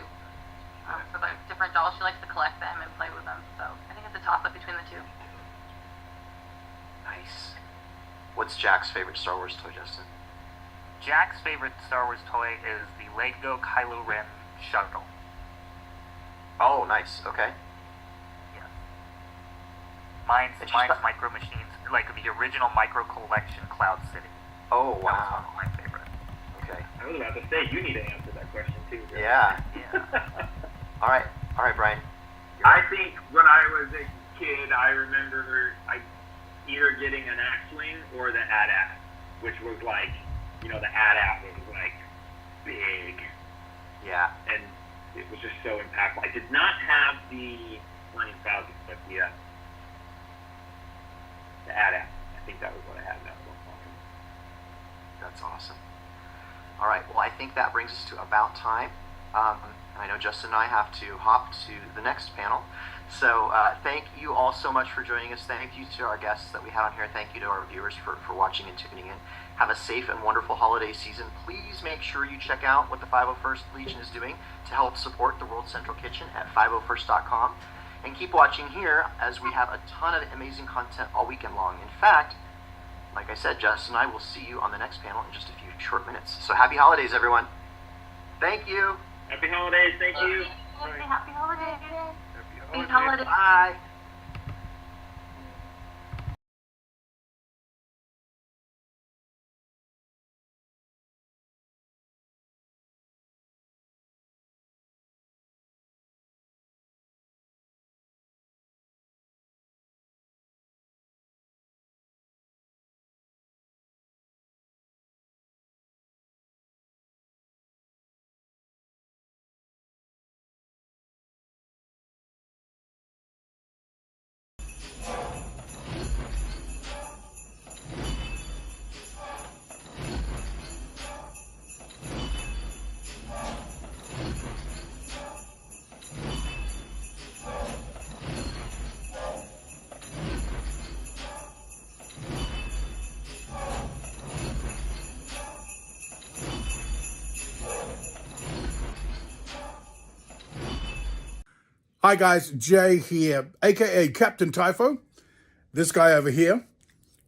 So the different dolls, she likes to collect them and play with them. So I think it's a toss-up between the two. Nice. What's Jack's favorite Star Wars toy, Justin? Jack's favorite Star Wars toy is the Lego Kylo Ren shuttle. Oh, nice. Okay. Yes. Mine's And she's got- Micro Machines, like the original Micro Collection Cloud City. Oh, That was one wow. of my favorite. Okay. I was about to say, you need to answer that question too. Joe. Yeah. Yeah. All right, Brian. You're I up. think when I was a kid, I remember either getting an X-Wing or the AT-AT, which was like, the AT-AT was like big, Yeah. and it was just so impactful. I did not have the Millennium Falcon, but the AT-AT. I think that was what I had. That was one. That's awesome. All right. Well, I think that brings us to about time. I know Justin and I have to hop to the next panel. So thank you all so much for joining us. Thank you to our guests that we had on here. Thank you to our viewers for watching and tuning in. Have a safe and wonderful holiday season. Please make sure you check out what the 501st Legion is doing to help support the World Central Kitchen at 501st.com. And keep watching here as we have a ton of amazing content all weekend long. In fact, like I said, Justin and I will see you on the next panel in just a few short minutes. So happy holidays, everyone. Thank you. Happy holidays. Thank you. Happy holidays. Happy Happy holidays. Bye. Hi guys, Jay here, aka Captain Typho, this guy over here,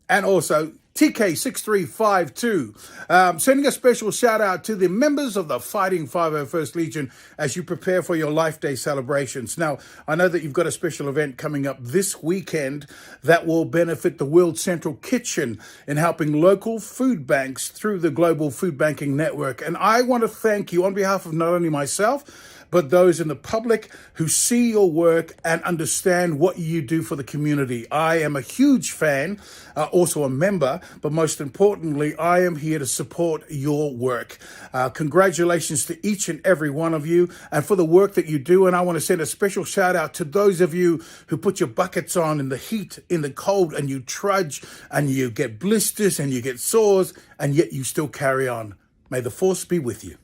and also TK6352, sending a special shout out to the members of the Fighting 501st Legion as you prepare for your Life Day celebrations. Now, I know that you've got a special event coming up this weekend that will benefit the World Central Kitchen in helping local food banks through the Global Food Banking Network. And I want to thank you on behalf of not only myself, but those in the public who see your work and understand what you do for the community. I am a huge fan, also a member, but most importantly, I am here to support your work. Congratulations to each and every one of you and for the work that you do. And I want to send a special shout out to those of you who put your buckets on in the heat, in the cold, and you trudge and you get blisters and you get sores, and yet you still carry on. May the force be with you.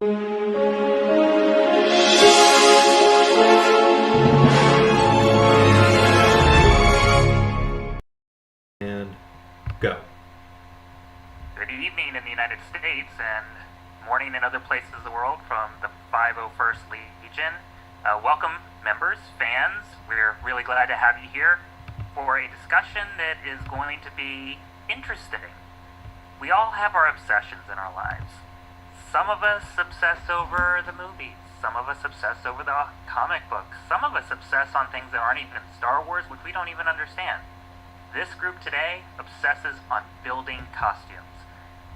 And go. Good evening in the United States and morning in other places of the world from the 501st Legion. Welcome, members, fans. We're really glad to have you here for a discussion that is going to be interesting. We all have our obsessions in our lives. Some of us obsess over the movies. Some of us obsess over the comic books. Some of us obsess on things that aren't even Star Wars, which we don't even understand. This group today obsesses on building costumes.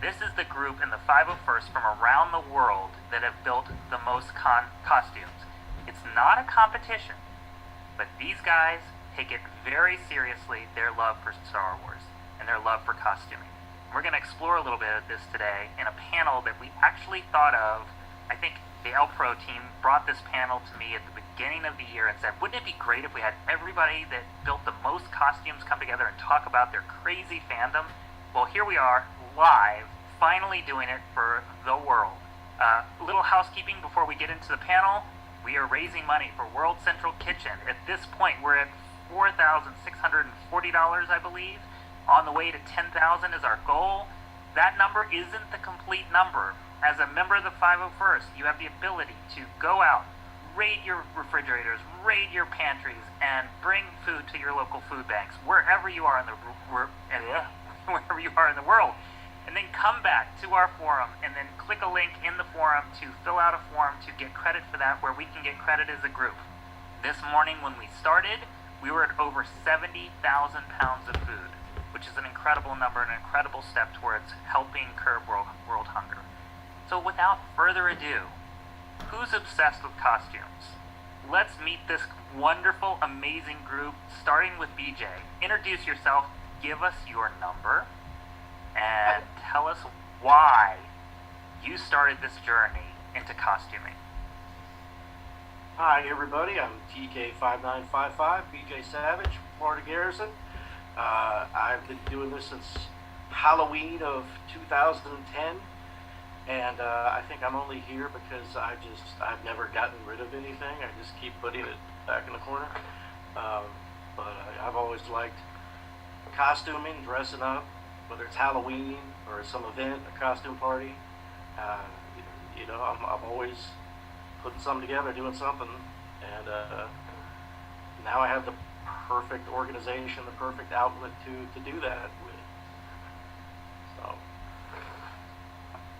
This is the group in the 501st from around the world that have built the most costumes. It's not a competition, but these guys take it very seriously, their love for Star Wars and their love for costuming. We're going to explore a little bit of this today in a panel that we actually thought of. I think the L-Pro team brought this panel to me at the beginning of the year and said, wouldn't it be great if we had everybody that built the most costumes come together and talk about their crazy fandom? Well, here we are, live, finally doing it for the world. Little housekeeping before we get into the panel. We are raising money for World Central Kitchen. At this point, we're at $4,640, I believe. On the way to 10,000 is our goal. That number isn't the complete number. As a member of the 501st, you have the ability to go out, raid your refrigerators, raid your pantries, and bring food to your local food banks, wherever you are in the wherever you are in the world. And then come back to our forum and then click a link in the forum to fill out a form to get credit for that, where we can get credit as a group. This morning when we started, we were at over 70,000 pounds of food, which is an incredible number, an incredible step towards helping curb world hunger. So without further ado, who's obsessed with costumes? Let's meet this wonderful, amazing group, starting with BJ. Introduce yourself, give us your number, and tell us why you started this journey into costuming. Hi everybody, I'm TK5955, BJ Savage, Florida Garrison. I've been doing this since Halloween of 2010, and I think I'm only here because I've never gotten rid of anything. I just keep putting it back in the corner. But I've always liked costuming, dressing up, whether it's Halloween or some event, a costume party. I'm always putting something together, doing something, and now I have the perfect organization, the perfect outlet to do that with. So.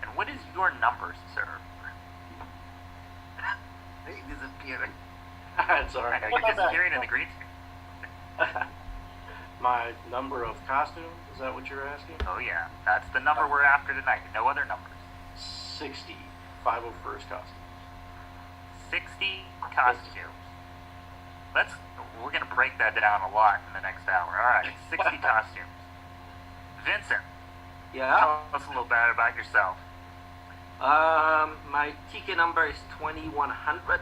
And what is your number, sir? He's disappearing. It's all right. I know, you're disappearing in the green screen. My number of costumes, is that what you're asking? Oh yeah, that's the number we're after tonight. No other numbers. 60 501st costumes. 60 costumes. We're gonna break that down a lot in the next hour. All right, 60 costumes. Vincent, Yeah. tell us a little bit about yourself. My ticket number is 2100,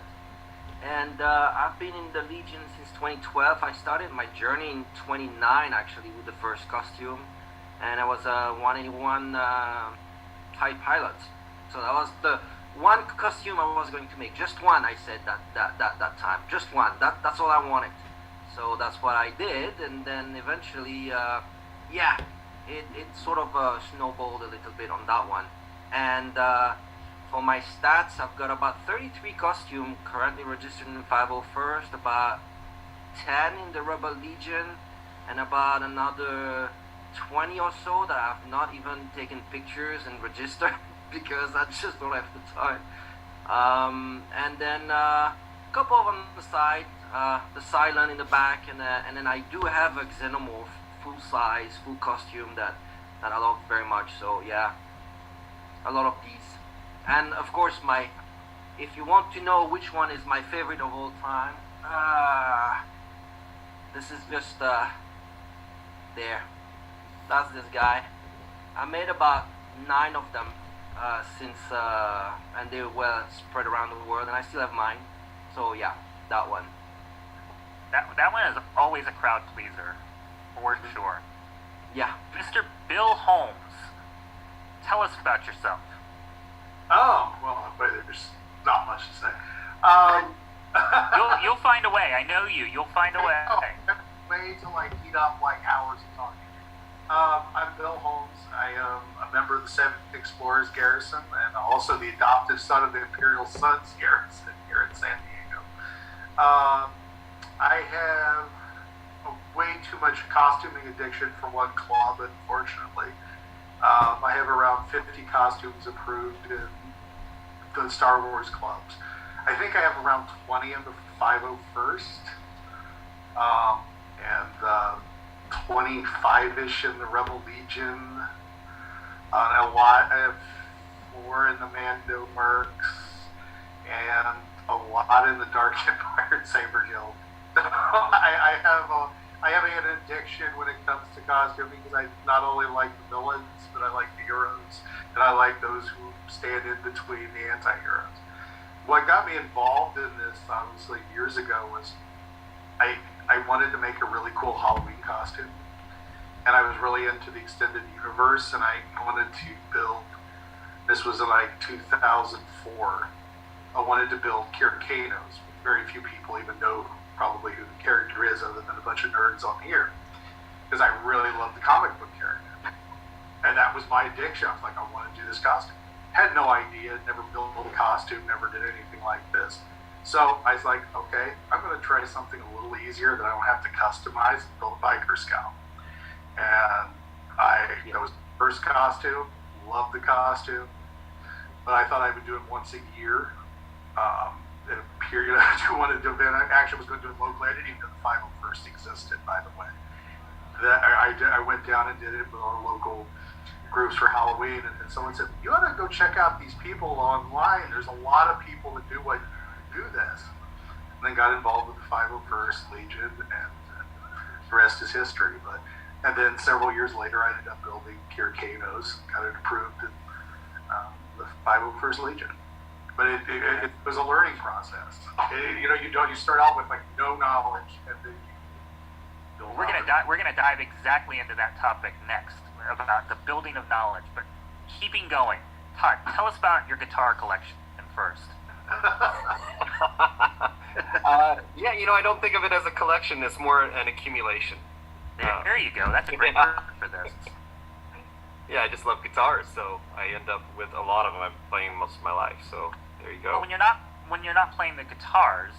and I've been in the Legion since 2012. I started my journey in 29 actually with the first costume, and I was a 181 type pilot. So that was the one costume I was going to make. Just one, I said that time. Just one. That's all I wanted. So that's what I did, and then eventually, it sort of snowballed a little bit on that one. And for my stats, I've got about 33 costumes currently registered in 501st, about 10 in the Rebel Legion, and about another 20 or so that I've not even taken pictures and registered because I just don't have the time. And then a couple of on the side, the Cylon in the back, and then I do have a Xenomorph full size, full costume that I love very much. So yeah, a lot of these. And of course, if you want to know which one is my favorite of all time, this is just there. That's this guy. I made about 9 of them since, and they were spread around the world, and I still have mine. So yeah, that one. That one is always a crowd pleaser, for sure. Yeah. Mr. Bill Holmes, tell us about yourself. Oh, well, but there's not much to say. You'll find a way. I know you. You'll find a way. Oh, way to like eat up like hours of talking. I'm Bill Holmes. I am a member of the 7th Explorers Garrison and also the adoptive son of the Imperial Sons Garrison here in San Diego. I have way too much costuming addiction for one club, unfortunately. I have around 50 costumes approved in the Star Wars clubs. I think I have around 20 in the 501st, and 25-ish in the Rebel Legion. A lot. I have 4 in the Mando Mercs, and a lot in the Dark Empire and Saber Guild. I have an addiction when it comes to costuming because I not only like the villains, but I like the heroes, and I like those who stand in between the anti-heroes. What got me involved in this, obviously, years ago was I wanted to make a really cool Halloween costume, and I was really into the extended universe, and I wanted to build. This was in like 2004. I wanted to build Kyrkanos. Very few people even know probably who the character is, other than a bunch of nerds on here, because I really love the comic book character, and that was my addiction. I was like, I want to do this costume. Had no idea, never built a costume, never did anything like this. So I was like, okay, I'm going to try something a little easier that I don't have to customize and build a biker scout. And that was the first costume, loved the costume, but I thought I would do it once a year. In a period I wanted to do it. I actually was going to do it locally. I didn't even know the 501st existed, by the way. I went down and did it with our local groups for Halloween, and someone said, you ought to go check out these people online. There's a lot of people that do this. And then got involved with the 501st Legion, and the rest is history. And then several years later, I ended up building Kyrkanos, got it approved in the 501st Legion. But it was a learning process. You start out with like no knowledge, and then you build. We're gonna dive exactly into that topic next, about the building of knowledge. But keeping going, Todd, tell us about your guitar collection first. I don't think of it as a collection. It's more an accumulation. There you go. That's a great word for this. Yeah, I just love guitars, so I end up with a lot of them. I'm playing most of my life, so there you go. Well, when you're not playing the guitars,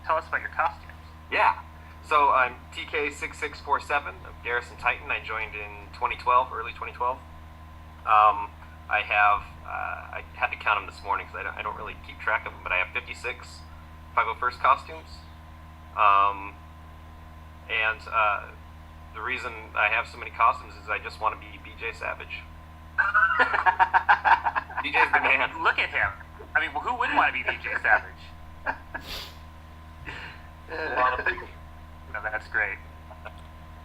tell us about your costumes. Yeah. So I'm TK6647 of Garrison Titan. I joined in 2012, early 2012. I had to count them this morning because I don't really keep track of them, but I have 56 501st costumes. The reason I have so many costumes is I just want to be BJ Savage. BJ's the man. Look at him. I mean, who wouldn't want to be BJ Savage? A lot of people. No, that's great.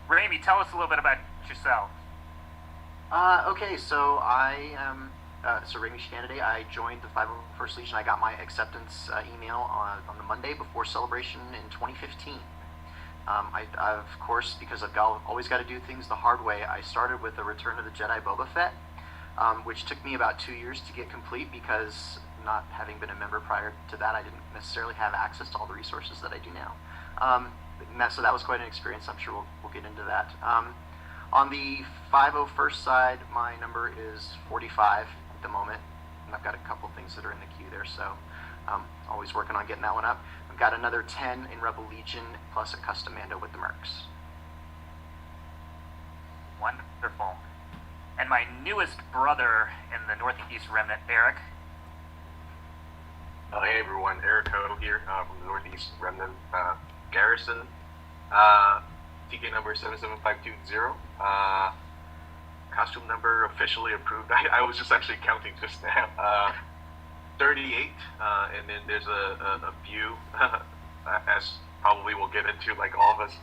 Ramey, tell us a little bit about yourself. Okay, so I am Ramey Shanade. I joined the 501st Legion. I got my acceptance email on the Monday before celebration in 2015. Of course, because I've always got to do things the hard way, I started with the Return of the Jedi Boba Fett, which took me about 2 years to get complete because not having been a member prior to that, I didn't necessarily have access to all the resources that I do now. So that was quite an experience. I'm sure we'll get into that. On the 501st side, my number is 45 at the moment, and I've got a couple things that are in the queue there, so always working on getting that one up. I've got another 10 in Rebel Legion, plus a custom Mando with the Mercs. Wonderful. And my newest brother in the Northeast Remnant, Eric. Hey everyone, Eric Ho here from the Northeast Remnant Garrison. TK number 77520. Costume number officially approved. I was just actually counting just now. 38, and then there's a few, as probably we'll get into, like all of us,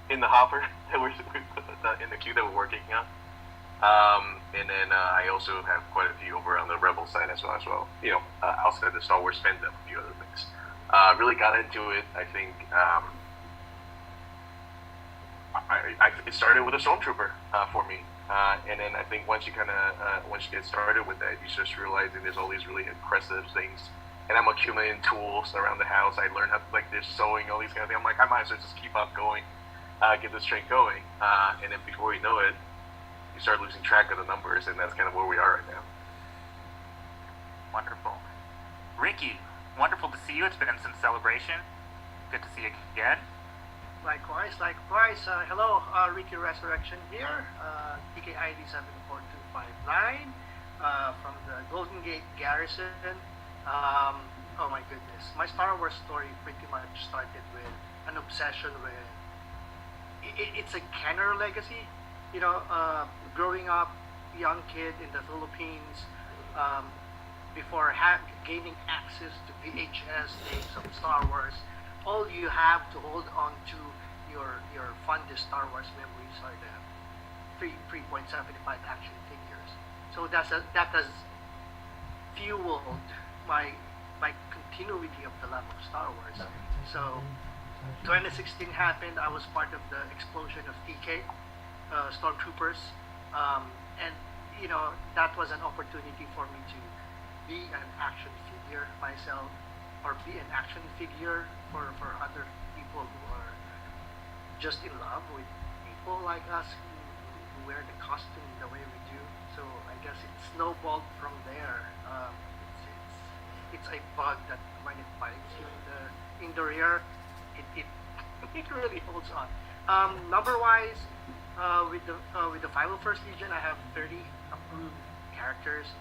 in the hopper that we're in the queue that we're working on. And then I also have quite a few over on the Rebel side as well. Outside the Star Wars fandom, a few other things. Really got into it, I think. It started with a Stormtrooper for me. And then I think once you get started with that, you just realizing there's all these really impressive things. And I'm accumulating tools around the house. I learned how like there's sewing, all these kind of things. I'm like, I might as well just keep on going, get this train going. And then before you know it, you start losing track of the numbers, and that's kind of where we are right now. Wonderful. Ricky, wonderful to see you. It's been some celebration. Good to see you again. Likewise. Hello, Ricky Resurrection here, TKID 74259 from the Golden Gate Garrison. Oh my goodness, my Star Wars story pretty much started with an obsession with. It's a Kenner legacy, you know. Growing up, young kid in the Philippines, before gaining access to VHS tapes of Star Wars. All you have to hold on to your fondest Star Wars memories are the 3.75 action figures. So that has fueled my continuity of the love of Star Wars. So 2016 happened. I was part of the explosion of TK stormtroopers, and you know that was an opportunity for me to be an action figure myself, or be an action figure for other people who are just in love with people like us who wear the costume the way we do. So I guess it snowballed from there. It's a bug that when it bites you in the rear, it really holds on. Number wise, with the 501st Legion, I have 30 approved characters,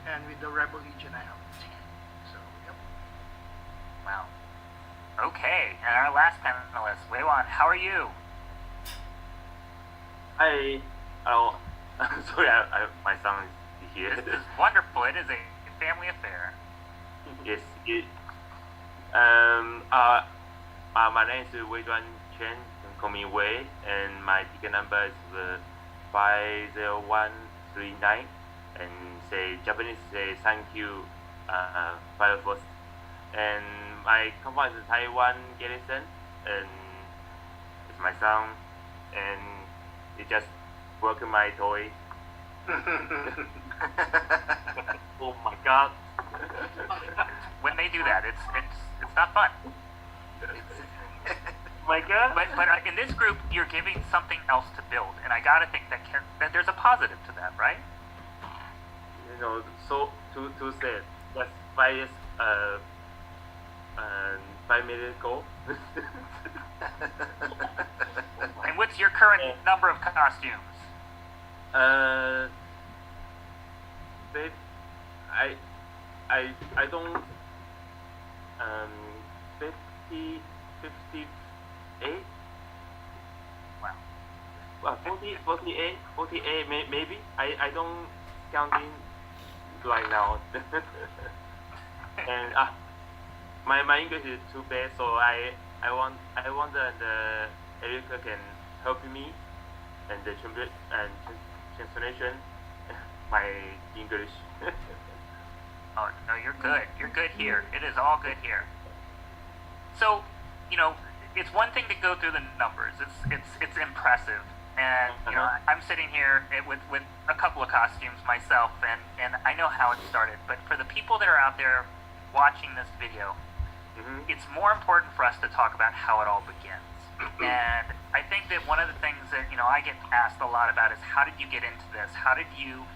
and with the Rebel Legion, I have 10. So, yep. Wow. Okay, and our last panelist, Weiwan, how are you? Hi. Oh, sorry, my son is here. This is wonderful. It is a family affair. Yes. My name is Weijuan Chen. Call me Wei, and my ticket number is 50139. And say Japanese say thank you, Fireforce. And my company is Taiwan Garrison, and it's my son, and he just broke my toy. Oh my god! When they do that, it's not fun. My god! But in this group, you're giving something else to build, and I gotta think that there's a positive to that, right? You know, so to say that's 5 years 5 minutes ago. And what's your current number of costumes? Babe, I don't 58. Wow. Well, 48 maybe. I don't counting right now. And my English is too bad, so I want the Erica can help me and the translation my English. Oh no, you're good. You're good here. It is all good here. So, you know, it's one thing to go through the numbers. It's impressive, and you know, I'm sitting here with a couple of costumes myself, and I know how it started. But for the people that are out there watching this video, it's more important for us to talk about how it all begins. And I think that one of the things that, you know, I get asked a lot about is, how did you get into this? How did you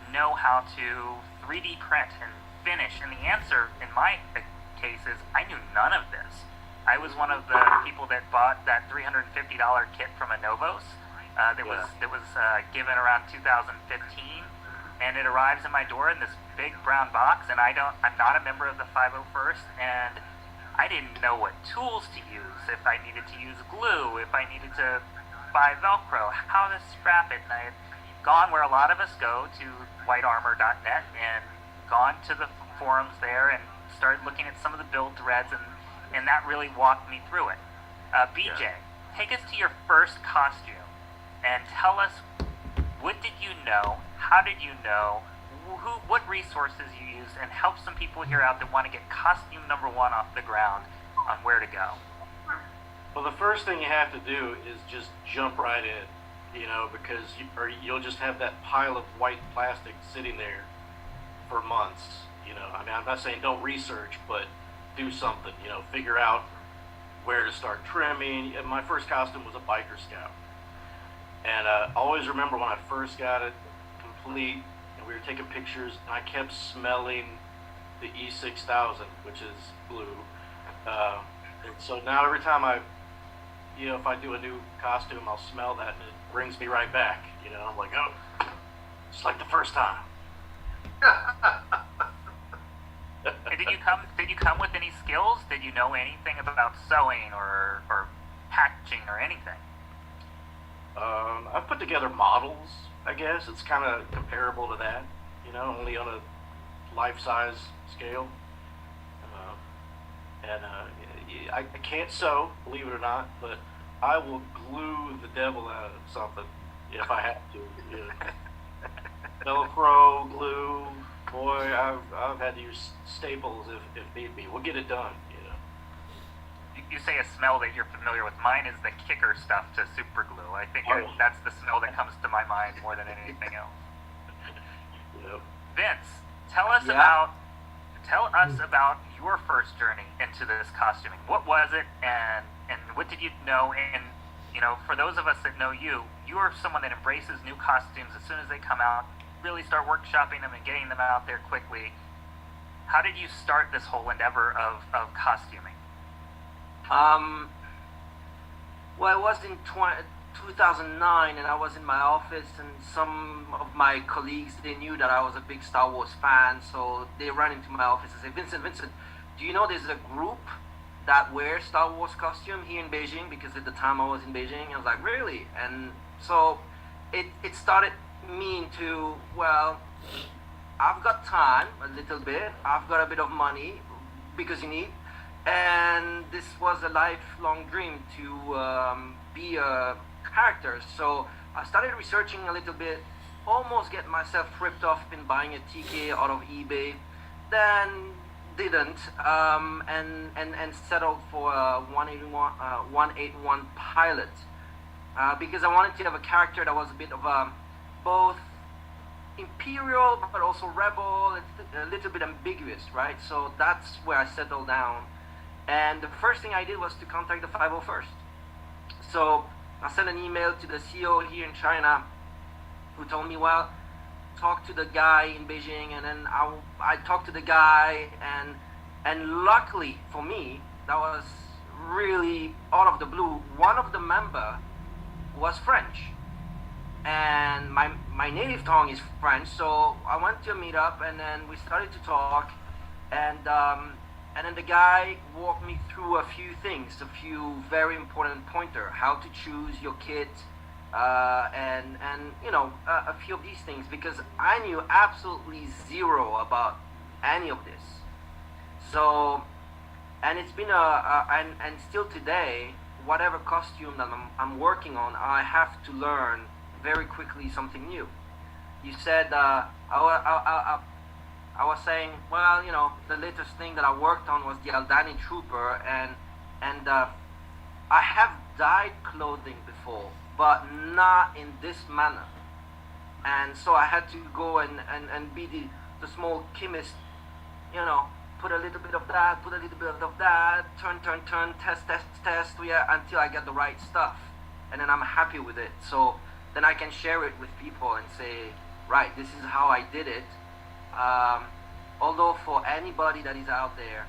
know how to 3D print and finish? And the answer in my case is, I knew none of this. I was one of the people that bought that $350 kit from Anovos that was given around 2015, and it arrives in my door in this big brown box, and I'm not a member of the 501st, and I didn't know what tools to use, if I needed to use glue, if I needed to buy Velcro, how to strap it. And I had gone where a lot of us go, to whitearmor.net, and gone to the forums there and started looking at some of the build threads, and that really walked me through it. BJ, take us to your first costume and tell us, what did you know, how did you know, what resources you used, and help some people here out that want to get costume number 1 off the ground on where to go. Well, the first thing you have to do is just jump right in. you know, because you'll just have that pile of white plastic sitting there for months. You know, I mean, I'm not saying don't research, but do something. You know, figure out where to start trimming. And my first costume was a biker scout, and I always remember when I first got it complete, and we were taking pictures, and I kept smelling the E6000, which is blue. And so now every time if I do a new costume, I'll smell that, and it brings me right back. You know, I'm like, oh, it's like the first time. Did you come with any skills? Did you know anything about sewing or patching or anything? I've put together models, I guess. It's kind of comparable to that, you know, only on a life-size scale. I can't sew, believe it or not, but I will glue the devil out of something if I have to. You know. Velcro, glue. Boy, I've had to use staples if need be. We'll get it done, you know. You say a smell that you're familiar with. Mine is the kicker stuff to super glue. I think that's the smell that comes to my mind more than anything else. Yep. Vince, tell us about your first journey into this costuming. What was it, and what did you know? And you know, for those of us that know you, you are someone that embraces new costumes as soon as they come out. Really start workshopping them and getting them out there quickly. How did you start this whole endeavor of costuming? Well, it was in 2009, and I was in my office, and some of my colleagues, they knew that I was a big Star Wars fan, so they ran into my office and said, Vincent, do you know there's a group that wears Star Wars costume here in Beijing? Because at the time I was in Beijing, I was like, really? And so it started me into, well, I've got time, a little bit, I've got a bit of money, because you need, and this was a lifelong dream to be a character. So I started researching a little bit, almost get myself ripped off in buying a TK out of eBay, then didn't, and settled for a 181 pilot, because I wanted to have a character that was a bit of a both imperial but also rebel. It's a little bit ambiguous, right? So that's where I settled down, and the first thing I did was to contact the 501st. So I sent an email to the CEO here in China, who told me, well, talk to the guy in Beijing. And then I talked to the guy, and luckily for me, that was really out of the blue, one of the member was French, and my native tongue is French. So I went to a meetup, and then we started to talk, and then the guy walked me through a few things, a few very important pointer, how to choose your kit, and you know, a few of these things, because I knew absolutely zero about any of this. So, and it's been and still today, whatever costume that I'm working on, I have to learn very quickly something new. You said, I was saying, well, you know, the latest thing that I worked on was the Aldani Trooper, and I have dyed clothing before, but not in this manner. And so I had to go and be the small chemist, you know, put a little bit of that, put a little bit of that, turn, test, yeah, until I get the right stuff. And then I'm happy with it. So then I can share it with people and say, right, this is how I did it. Although for anybody that is out there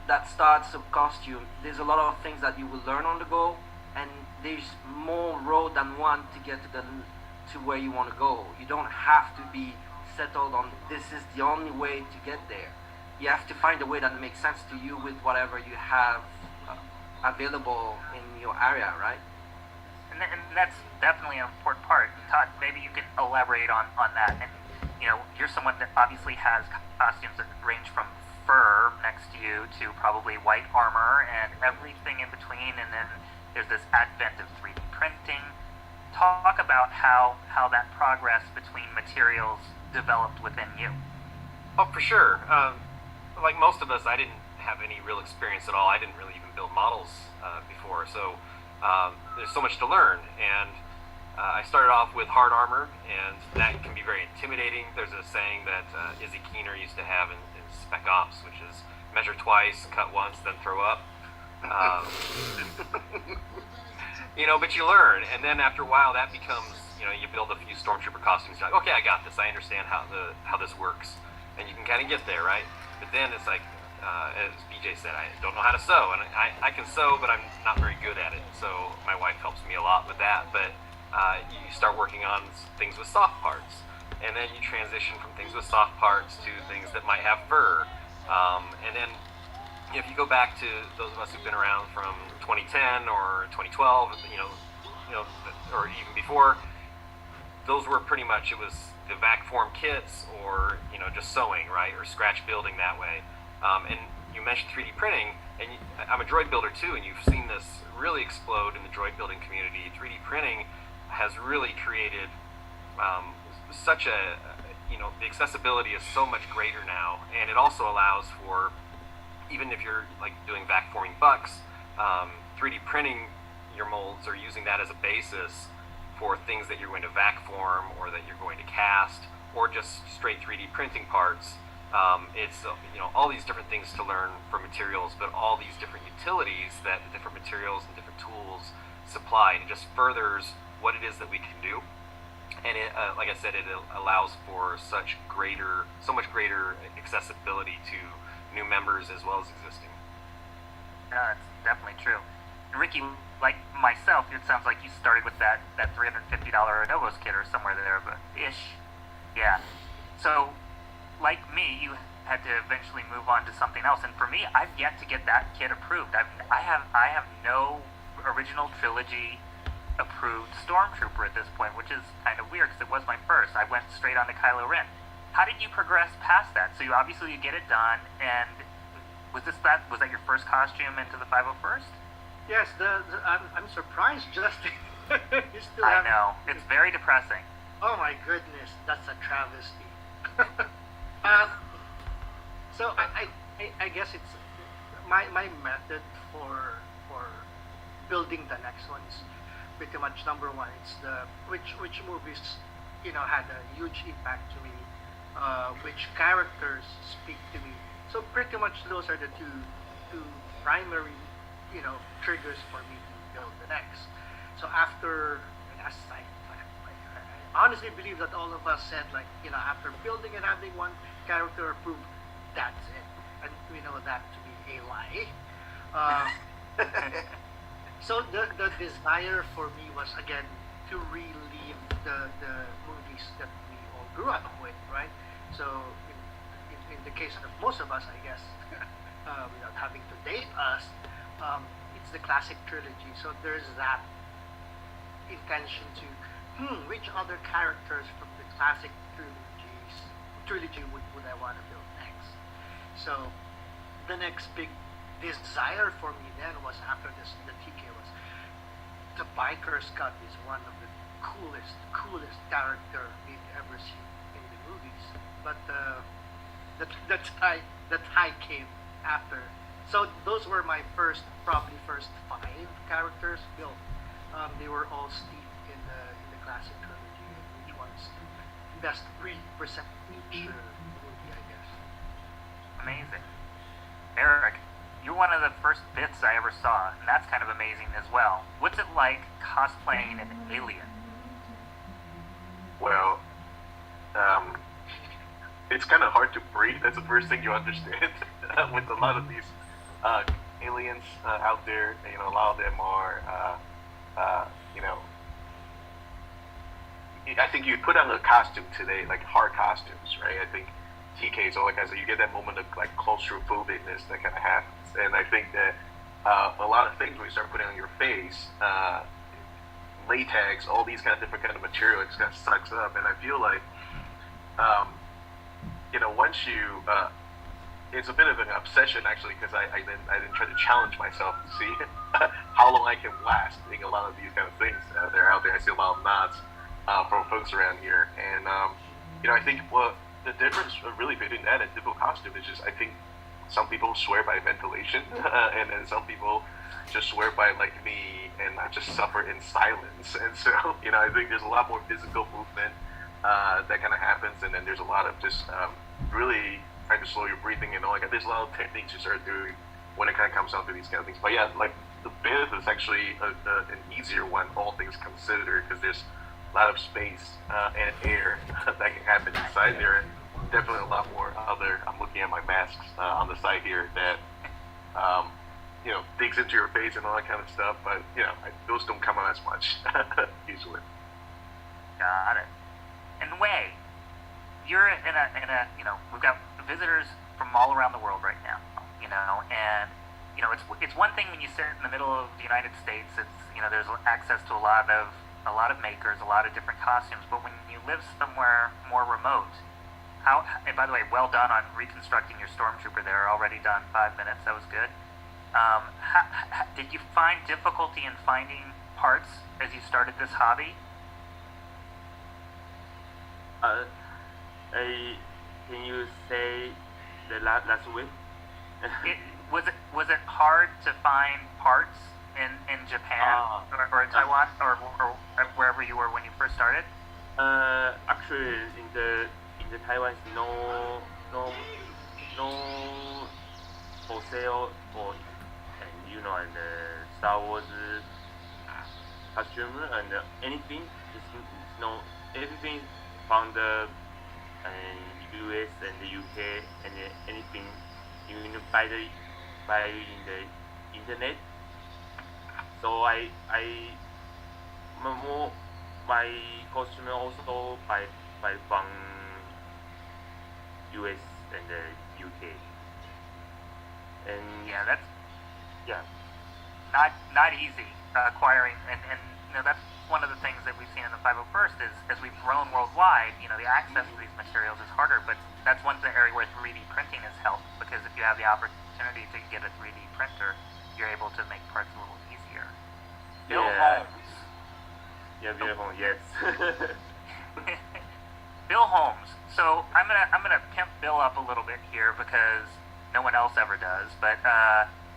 that starts a costume, there's a lot of things that you will learn on the go, and there's more road than one to get to where you want to go. You don't have to be settled on this is the only way to get there. You have to find a way that makes sense to you with whatever you have available in your area, right? And that's definitely an important part. Todd, maybe you can elaborate on that. And you know, you're someone that obviously has costumes that range from fur next to you to probably white armor and everything in between, and then there's this advent of 3D printing. Talk about how that progress between materials developed within you. Oh, for sure. Like most of us, I didn't have any real experience at all. I didn't really even build models before. So there's so much to learn. And I started off with hard armor, and that can be very intimidating. There's a saying that Izzy Keener used to have in Spec Ops, which is measure twice, cut once, then throw up. But you learn, and then after a while, that becomes, you build a few stormtrooper costumes. You're like, okay, I got this. I understand how this works, and you can kind of get there, right? But then it's like, as BJ said, I don't know how to sew, and I can sew, but I'm not very good at it. So my wife helps me a lot with that. But you start working on things with soft parts, and then you transition from things with soft parts to things that might have fur, and then. If you go back to those of us who've been around from 2010 or 2012, or even before, those were pretty much, it was the vac form kits or just sewing, right, or scratch building that way. And you mentioned 3D printing, and I'm a droid builder too, and you've seen this really explode in the droid building community. 3D printing has really created such a the accessibility is so much greater now, and it also allows for, even if you're like doing vac forming bucks, 3D printing your molds or using that as a basis for things that you're going to vac form or that you're going to cast, or just straight 3D printing parts. It's all these different things to learn for materials, but all these different utilities that the different materials and different tools supply, and it just furthers what it is that we can do. And it, like I said, it allows for so much greater accessibility to new members as well as existing. Yeah, it's definitely true. And Ricky, like myself, it sounds like you started with that $350 Anovos kit or somewhere there, but ish. Yeah. So, like me, you had to eventually move on to something else. And for me, I've yet to get that kit approved. I have no original trilogy approved Stormtrooper at this point, which is kind of weird because it was my first. I went straight on to Kylo Ren. How did you progress past that? So you obviously get it done, and was that your first costume into the 501st? Yes, I'm surprised, Justin. You still I know, it's very depressing. Oh my goodness, that's a travesty. So I guess it's my method for building the next one is pretty much number one. It's which movies had a huge impact to me. Which characters speak to me. So pretty much those are the two primary, triggers for me to build the next. So after, as I honestly believe that all of us said, after building and having one character approved, that's it. And we know that to be a lie. So the desire for me was, again, to relive the movies that we all grew up with, right? So in the case of most of us, I guess, without having to date us, it's the classic trilogy. So there's that intention to, which other characters from the classic trilogy would I want to build next? So the next big desire for me then was, after the TK, was the Biker Scout is one of the coolest character we've ever seen in the movies. But the tie came after. So those were my probably first 5 characters built. They were all steeped in the classic trilogy, which one's best represent each movie, I guess. Amazing. Eric, you're one of the first bits I ever saw, and that's kind of amazing as well. What's it like cosplaying an alien? Well, it's kind of hard to breathe. That's the first thing you understand with a lot of these aliens out there. A lot of them are, I think you put on a costume today, like hard costumes, right? I think TK, so like I said, you get that moment of like claustrophobicness that kind of happens. And I think that a lot of things when you start putting on your face, latex, all these kind of different kind of material, it just kind of sucks up. And I feel like, once you, it's a bit of an obsession actually, because I didn't try to challenge myself to see how long I can last doing a lot of these kind of things. They're out there. I see a lot of nods from folks around here, and I think the difference really between that and typical costume is just, I think some people swear by ventilation, and then some people just swear by like the and I just suffer in silence. And so, I think there's a lot more physical movement that kind of happens, and then there's a lot of just really trying to slow your breathing and all. Like, there's a lot of techniques you start doing when it kind of comes down to these kind of things. But yeah, like the bid is actually an easier one, all things considered, because there's a lot of space and air that can happen inside there. And definitely a lot more other. I'm looking at my masks on the side here that digs into your face and all that kind of stuff. But those don't come out as much usually. Got it. And Wei, you're in a we've got visitors from all around the world right now, and it's one thing when you sit in the middle of the United States. It's there's access to a lot of makers, a lot of different costumes. But when you live somewhere more remote, and by the way, well done on reconstructing your stormtrooper there. Already done 5 minutes. That was good. Did you find difficulty in finding parts as you started this hobby? Can you say the last week? Was it hard to find parts in Japan or in Taiwan or wherever you were when you first started? Actually, in the Taiwan, no for sale for and Star Wars costume and anything. It's no everything from the US and the UK and anything you buy in the internet. So I more my costume also buy from US and the UK. And not easy acquiring and that's one of the things that we've seen in the 501st is as we've grown worldwide, the access to these materials is harder, but that's one area where 3D printing has helped, because if you have the opportunity to get a 3D printer, you're able to make parts a little easier. Bill Holmes. Yeah, Bill Holmes, yes. Bill Holmes. So I'm gonna pimp Bill up a little bit here because no one else ever does, but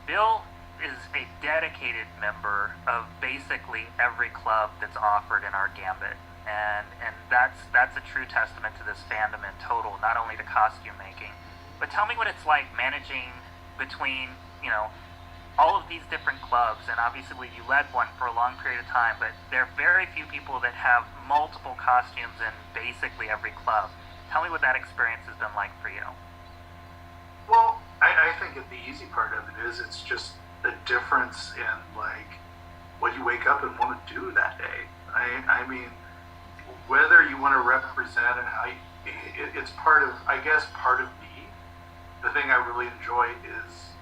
Bill is a dedicated member of basically every club that's offered in our gambit, and that's a true testament to this fandom in total, not only to costume making. But tell me what it's like managing between all of these different clubs, and obviously you led one for a long period of time, but there are very few people that have multiple costumes in basically every club. Tell me what that experience has been like for you. Well, I think that the easy part of it is it's just the difference in what you wake up and want to do that day. I mean, whether you want to represent and how it's part of me. The thing I really enjoy is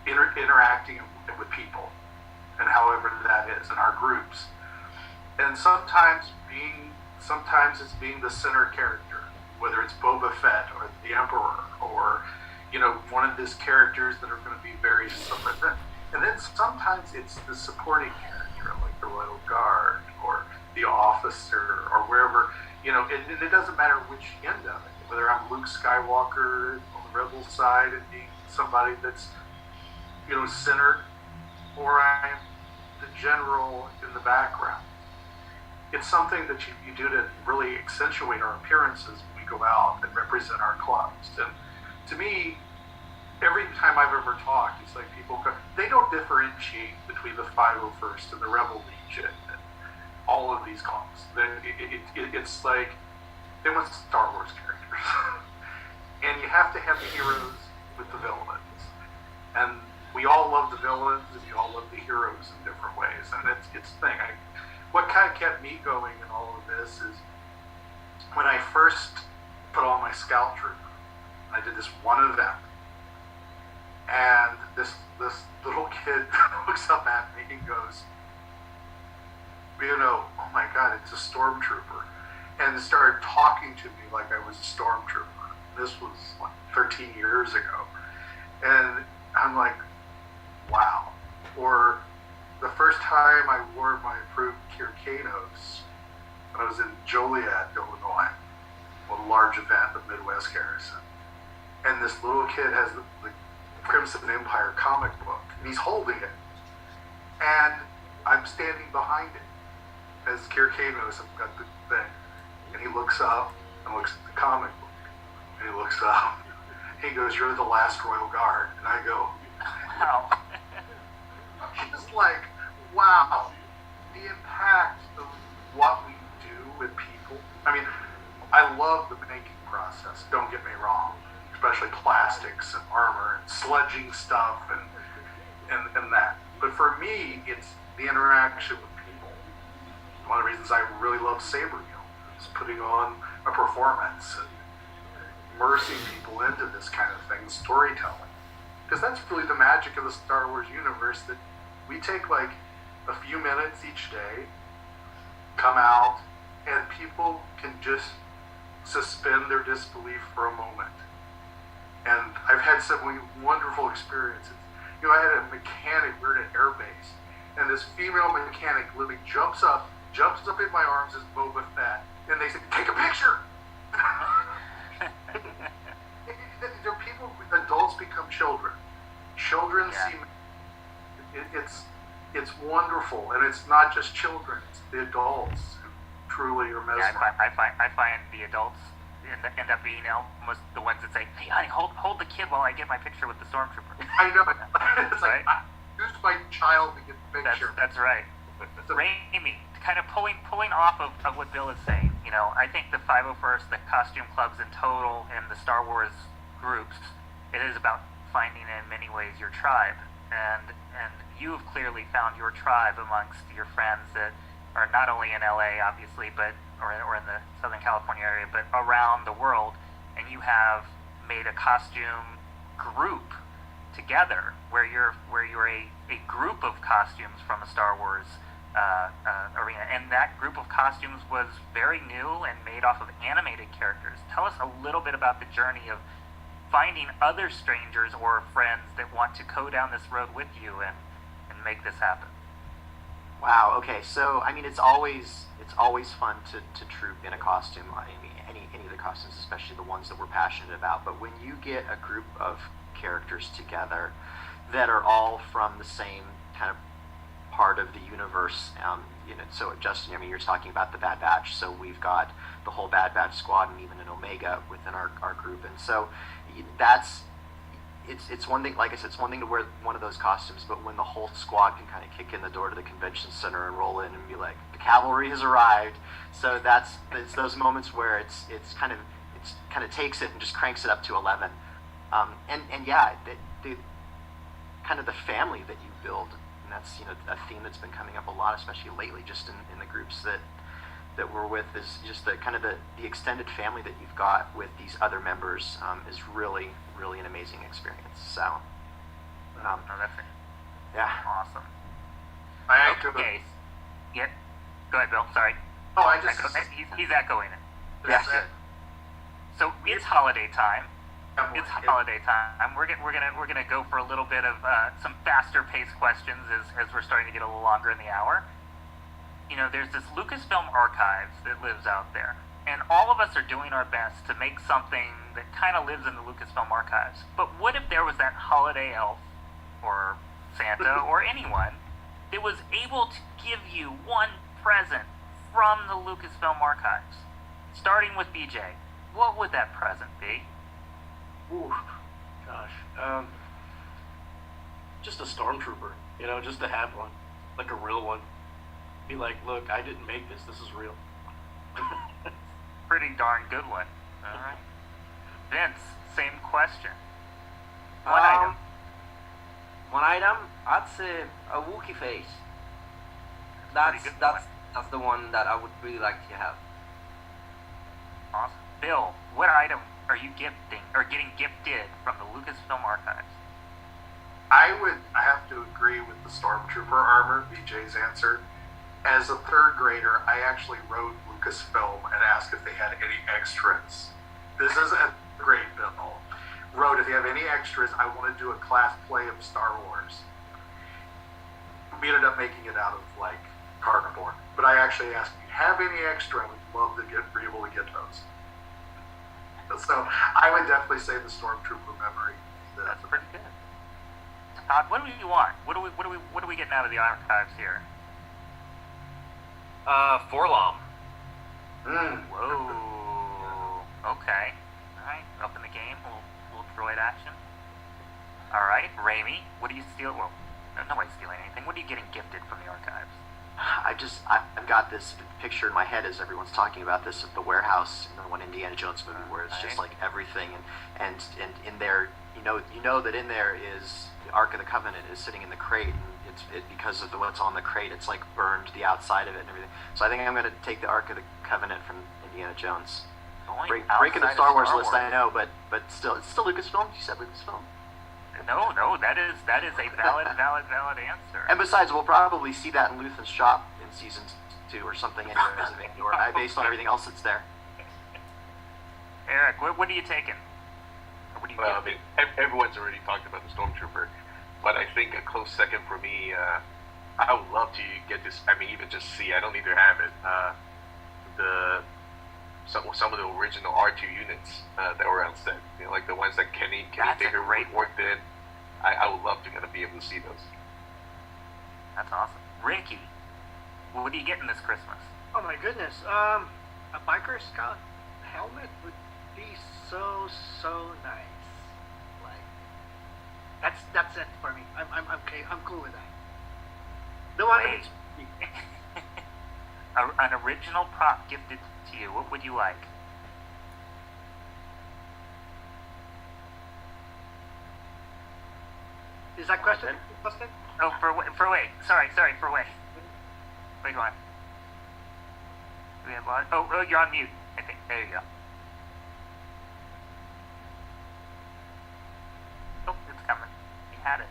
interacting with people, and however that is in our groups. And sometimes it's being the center character, whether it's Boba Fett or the Emperor or one of these characters that are going to be very similar. And then sometimes it's the supporting character, like the Royal Guard or the officer or wherever, and it doesn't matter which end of it, whether I'm Luke Skywalker on the Rebel side and being somebody that's, centered, or I'm the general in the background. It's something that you do to really accentuate our appearances when we go out and represent our clubs. And to me, every time I've ever talked, it's like people they don't differentiate between the 501st and the Rebel Legion and all of these clubs. It's like they want Star Wars characters. And you have to have the heroes with the villains. And we all love the villains and we all love the heroes in different ways. And it's the thing. What kind of kept me going in all of this is when I first put on my scout troop, I did this one event, and this little kid looks up at me and goes, oh my God, it's a stormtrooper, and started talking to me like I was a stormtrooper. This was like 13 years ago, and I'm like, wow. Or the first time I wore my approved Kirkanos, when I was in Joliet, Illinois, a large event of Midwest Garrison. And this little kid has the Crimson Empire comic book, and he's holding it. And I'm standing behind it. As Kirke knows, I've got the thing. And he looks up and looks at the comic book. And he looks up. He goes, "You're the last Royal Guard." And I go, Wow. it's like, wow, the impact of what we do with people. I mean, I love the making process, don't get me wrong, especially plastics and armor and sludging stuff and that. But for me, it's the interaction with people. One of the reasons I really love Sabergill is putting on a performance and immersing people into this kind of thing, storytelling. Because that's really the magic of the Star Wars universe, that we take like a few minutes each day, come out, and people can just suspend their disbelief for a moment. And I've had some wonderful experiences. You know, I had a mechanic, we were at an air base, and this female mechanic literally jumps up in my arms as Boba Fett, and they said, "Take a picture!" There are people, adults become children. Children see, it's wonderful, and it's not just children, it's the adults who truly are mesmerized. I find the adults end up being almost the ones that say, "Hey, honey, hold the kid while I get my picture with the stormtrooper." I know. It's right? like, I use my child to get the picture. That's right. Raimi, kind of pulling off of what Bill is saying. You know, I think the 501st, the costume clubs in total, and the Star Wars groups, it is about finding in many ways your tribe, and you have clearly found your tribe amongst your friends that are not only in LA, obviously, but or in the Southern California area, but around the world, and you have made a costume group together where you're a group of costumes from a Star Wars arena, and that group of costumes was very new and made off of animated characters. Tell us a little bit about the journey of finding other strangers or friends that want to go down this road with you and make this happen. Wow. Okay. So I mean, it's always fun to troop in a costume. I mean, any of the costumes, especially the ones that we're passionate about. But when you get a group of characters together that are all from the same kind of part of the universe, you know. So Justin, I mean, you're talking about the Bad Batch. So we've got the whole Bad Batch squad and even an Omega within our group, and so that's. It's one thing, like I said, it's one thing to wear one of those costumes, but when the whole squad can kind of kick in the door to the convention center and roll in and be like, "The cavalry has arrived," so it's those moments where it's kind of takes it and just cranks it up to 11, and yeah, the kind of the family that you build, and that's, you know, a theme that's been coming up a lot, especially lately, just in the groups that we're with, is just the kind of the extended family that you've got with these other members, is really an amazing experience. So, Oh, that's yeah, awesome. Okay. Yeah. Go ahead, Bill. Sorry. Oh, I just. He's echoing it. Yeah. So it's holiday time. Yeah, It's holiday time. We're gonna go for a little bit of some faster paced questions as we're starting to get a little longer in the hour. You know, there's this Lucasfilm archives that lives out there, and all of us are doing our best to make something that kind of lives in the Lucasfilm archives. But what if there was that holiday elf, or Santa, or anyone that was able to give you one present from the Lucasfilm archives? Starting with BJ, what would that present be? Ooh, gosh. Just a stormtrooper, you know, just to have one, like a real one. Be like, "Look, I didn't make this. This is real." Pretty darn good one. All right. Vince, same question. One item, I'd say a Wookiee face. That's the one that I would really like to have. Awesome. Bill, what item are you gifting or getting gifted from the Lucasfilm archives? I have to agree with the Stormtrooper armor, BJ's answer. As a third grader, I actually wrote Lucasfilm and asked if they had any extras. This is a great bill. Wrote, if you have any extras, I want to do a class play of Star Wars. We ended up making it out of like cardboard, but I actually asked, if you have any extra, I would love to be able to get those. So I would definitely say the Stormtrooper memory. That's pretty good. Todd, what do you want? What are we getting out of the archives here? Forlom. Whoa. Okay. All right. Up in the game. Little droid action. All right, Raimi. What do you steal? Well, nobody's stealing anything. What are you getting gifted from the archives? I've got this picture in my head as everyone's talking about this of the warehouse in the one Indiana Jones movie where it's just like everything and in there you know that in there is the Ark of the Covenant is sitting in the crate and because of what's on the crate it's like burned the outside of it and everything. So I think I'm gonna take the Ark of the Covenant from Indiana Jones. Breaking the Star Wars list, I know, but still it's still Lucasfilm. You said Lucasfilm. No, that is a valid answer. And besides, we'll probably see that in Luthen's shop in season 2 or something anyways, or based on everything else that's there. Eric, what are you taking? Or what do you Well, I mean, everyone's already talked about the Stormtrooper, but I think a close second for me, I would love to get this, I mean, even just see, I don't need to have it, some of the original R2 units that were on set, you know, like the ones that Kenny Baker worked in. I would love to kind of be able to see those. That's awesome. Ricky, what are you getting this Christmas? Oh my goodness. A biker scout helmet would be so nice. Like that's it for me. I'm okay. I'm cool with that. No one. An original prop gifted to you. What would you like? Is that question? Oh, for wait. Sorry, for wait. Wait, go on. Do we have one? Oh, you're on mute. I think. There you go. Oh, it's coming. You had it.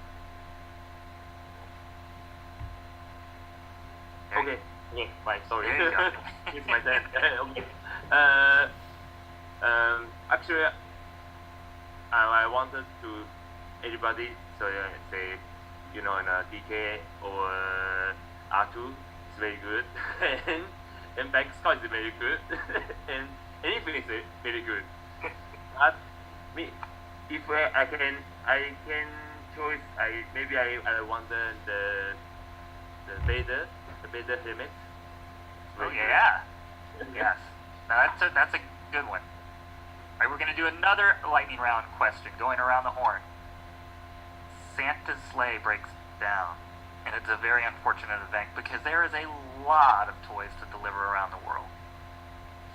There Okay. Okay, fine, sorry. There you go. It's my turn. Okay. Actually, I wanted to everybody, so say, you know, in a DK or R2 is very good, and Back Scout is very good, and anything is very good. But me, if I can choose, maybe I want the Vader helmet. Oh yeah. Yes. Now that's a good one. All right, we're gonna do another lightning round question, going around the horn. Santa's sleigh breaks down, and it's a very unfortunate event because there is a lot of toys to deliver around the world.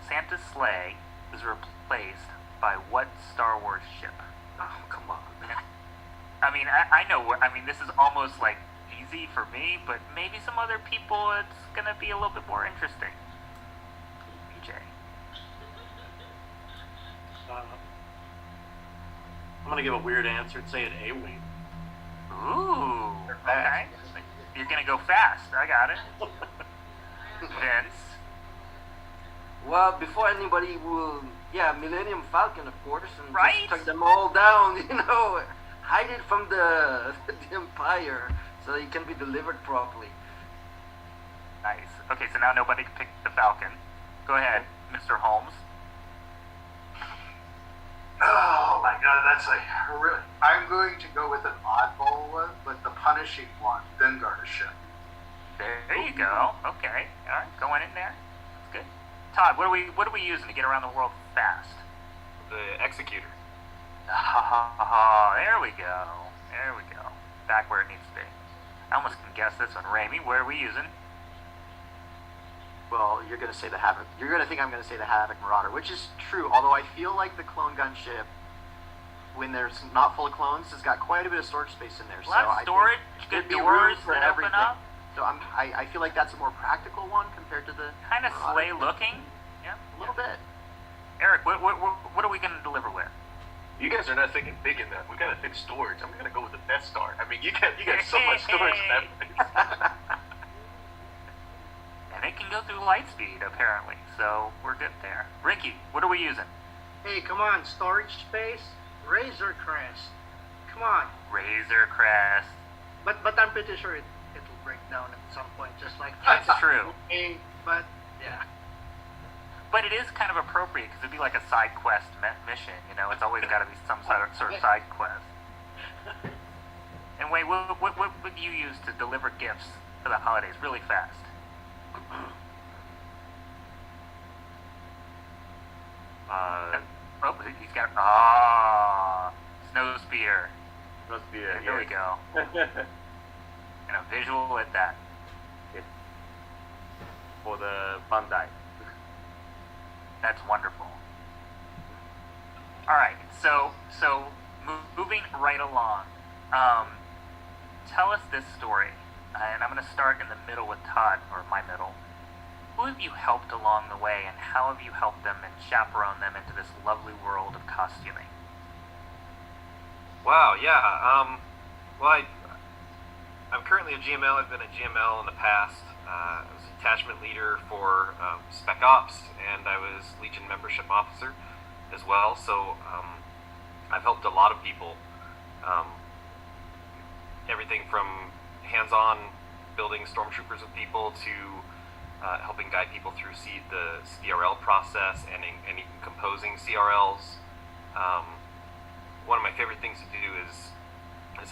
Santa's sleigh is replaced by what Star Wars ship? Oh, come on. I mean, I know. I mean, this is almost like easy for me, but maybe some other people it's gonna be a little bit more interesting. BJ. I'm gonna give a weird answer and say an A-wing. Ooh. Okay. You're gonna go fast. I got it. Vince. Well, before anybody will, Millennium Falcon, of course, and right? just tuck them all down, you know, hide it from the Empire so it can be delivered properly. Nice. Okay, so now nobody can pick the Falcon. Go ahead, Mr. Holmes. Oh my God, that's I'm going to go with an oddball one, but the punishing one, Dengar ship. There you go. Okay. All right, going in there. That's good. Todd, what are we using to get around the world fast? The Executor. Oh, there we go. There we go. Back where it needs to be. I almost can guess this one. Raimi, what are we using? Well, you're gonna say the Havoc. You're gonna think I'm gonna say the Havoc Marauder, which is true. Although I feel like the clone gunship, when there's not full of clones, has got quite a bit of storage space in there. A lot of storage, good doors for that everything. open up. So I feel like that's a more practical one compared to the kind of Marauder. sleigh looking. Yeah, a little bit. Eric, what are we gonna deliver with? You guys are not thinking big enough. We gotta think storage. I'm gonna go with the Death Star. I mean, you got so much storage in that place. And it can go through light speed apparently, so we're good there. Ricky, what are we using? Hey, come on, storage space, Razor Crest. Come on. Razor Crest. But I'm pretty sure it'll break down at some point, just like That's true. But yeah. But it is kind of appropriate because it'd be like a side quest mission. You know, it's always got to be some sort of side quest. And wait, what would you use to deliver gifts for the holidays really fast? Yeah. Ah, snow speeder. Must be There we go. And a visual at that. Yes. For the Bandai. That's wonderful. All right, so moving right along. Tell us this story, and I'm going to start in the middle with Todd, or my middle. Who have you helped along the way, and how have you helped them and chaperoned them into this lovely world of costuming? Wow, yeah. Well, I'm currently a GML. I've been a GML in the past. I was attachment leader for Spec Ops, and I was Legion membership officer as well. So I've helped a lot of people. Everything from hands-on building stormtroopers with people to helping guide people through the CRL process and even composing CRLs. One of my favorite things to do is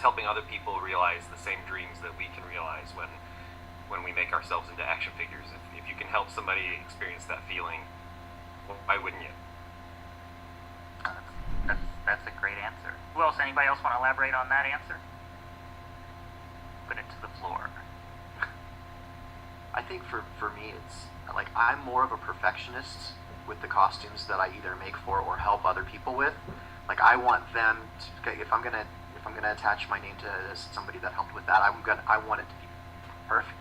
helping other people realize the same dreams that we can realize when we make ourselves into action figures. If you can help somebody experience that feeling, why wouldn't you? That's a great answer. Who else? Anybody else want to elaborate on that answer? Put it to the floor. I think for me, it's like I'm more of a perfectionist with the costumes that I either make for or help other people with. Like I want them to, if I'm gonna attach my name to somebody that helped with that, I want it to be perfect.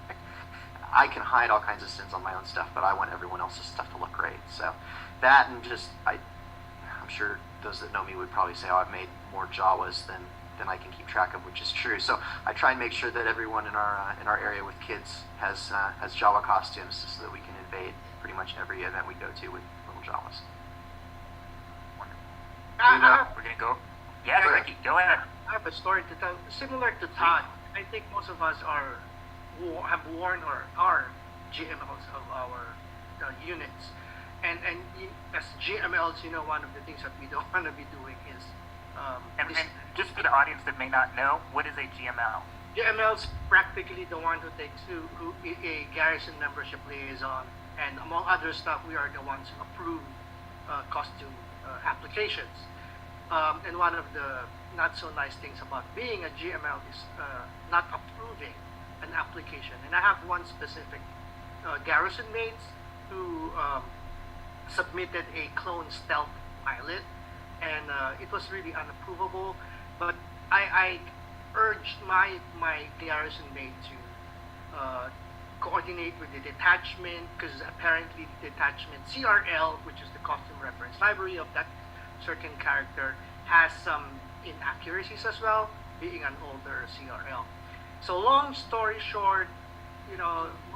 I can hide all kinds of sins on my own stuff, but I want everyone else's stuff to look great. So that, and just I'm sure those that know me would probably say, oh, I've made more Jawas than I can keep track of, which is true. So I try and make sure that everyone in our area with kids has Jawa costumes, so that we can invade pretty much every event we go to with little Jawas. We're gonna go. Yeah, Ricky, go ahead. I have a story to tell. Similar to Todd, I think most of us have worn or are GMLs of our units, and as GMLs, one of the things that we don't want to be doing is and just for the audience that may not know, what is a GML? GML's practically the one who takes who a garrison membership liaison, and among other stuff, we are the ones who approve costume applications. And one of the not so nice things about being a GML is not approving an application. And I have one specific garrison mates who submitted a clone stealth pilot, and it was really unapprovable. But I urged my garrison mate to coordinate with the detachment, because apparently the detachment CRL, which is the costume reference library of that certain character, has some inaccuracies as well, being an older CRL. So long story short,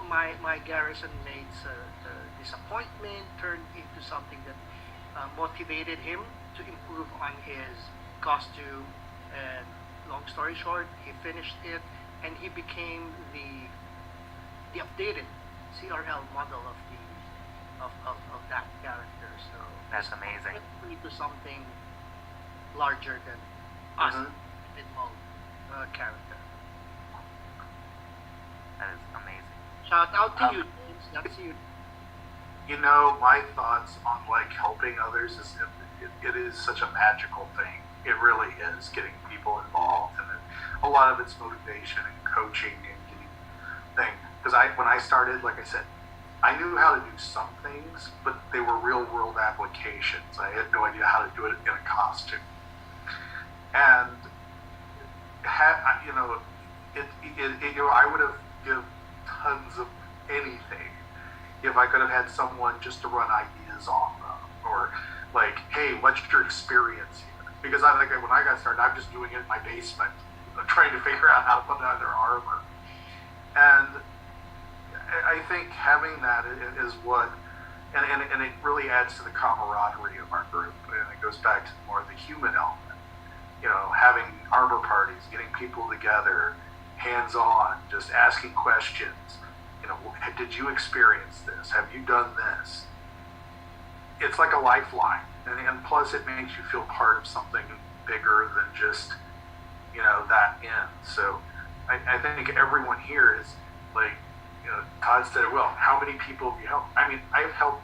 my garrison mate's disappointment turned into something that motivated him to improve on his costume, and long story short, he finished it, and he became the updated CRL model of that character. So that's amazing. Into something larger than us, mid-mode character. That is amazing. Shout out to you, James. That's you. My thoughts on helping others is it is such a magical thing. It really is, getting people involved, and a lot of it's motivation and coaching and getting things. Because when I started, like I said, I knew how to do some things, but they were real world applications. I had no idea how to do it in a costume. And I would have given tons of anything if I could have had someone just to run ideas off of, or hey, what's your experience here? Because when I got started, I'm just doing it in my basement, trying to figure out how to put on their armor. And I think having that is what, and it really adds to the camaraderie of our group, and it goes back to more of the human element. Having armor parties, getting people together, hands-on, just asking questions. Did you experience this? Have you done this? It's like a lifeline, and plus it makes you feel part of something bigger than just, that end. So I think everyone here is Todd said, well, how many people have you helped? I mean, I've helped,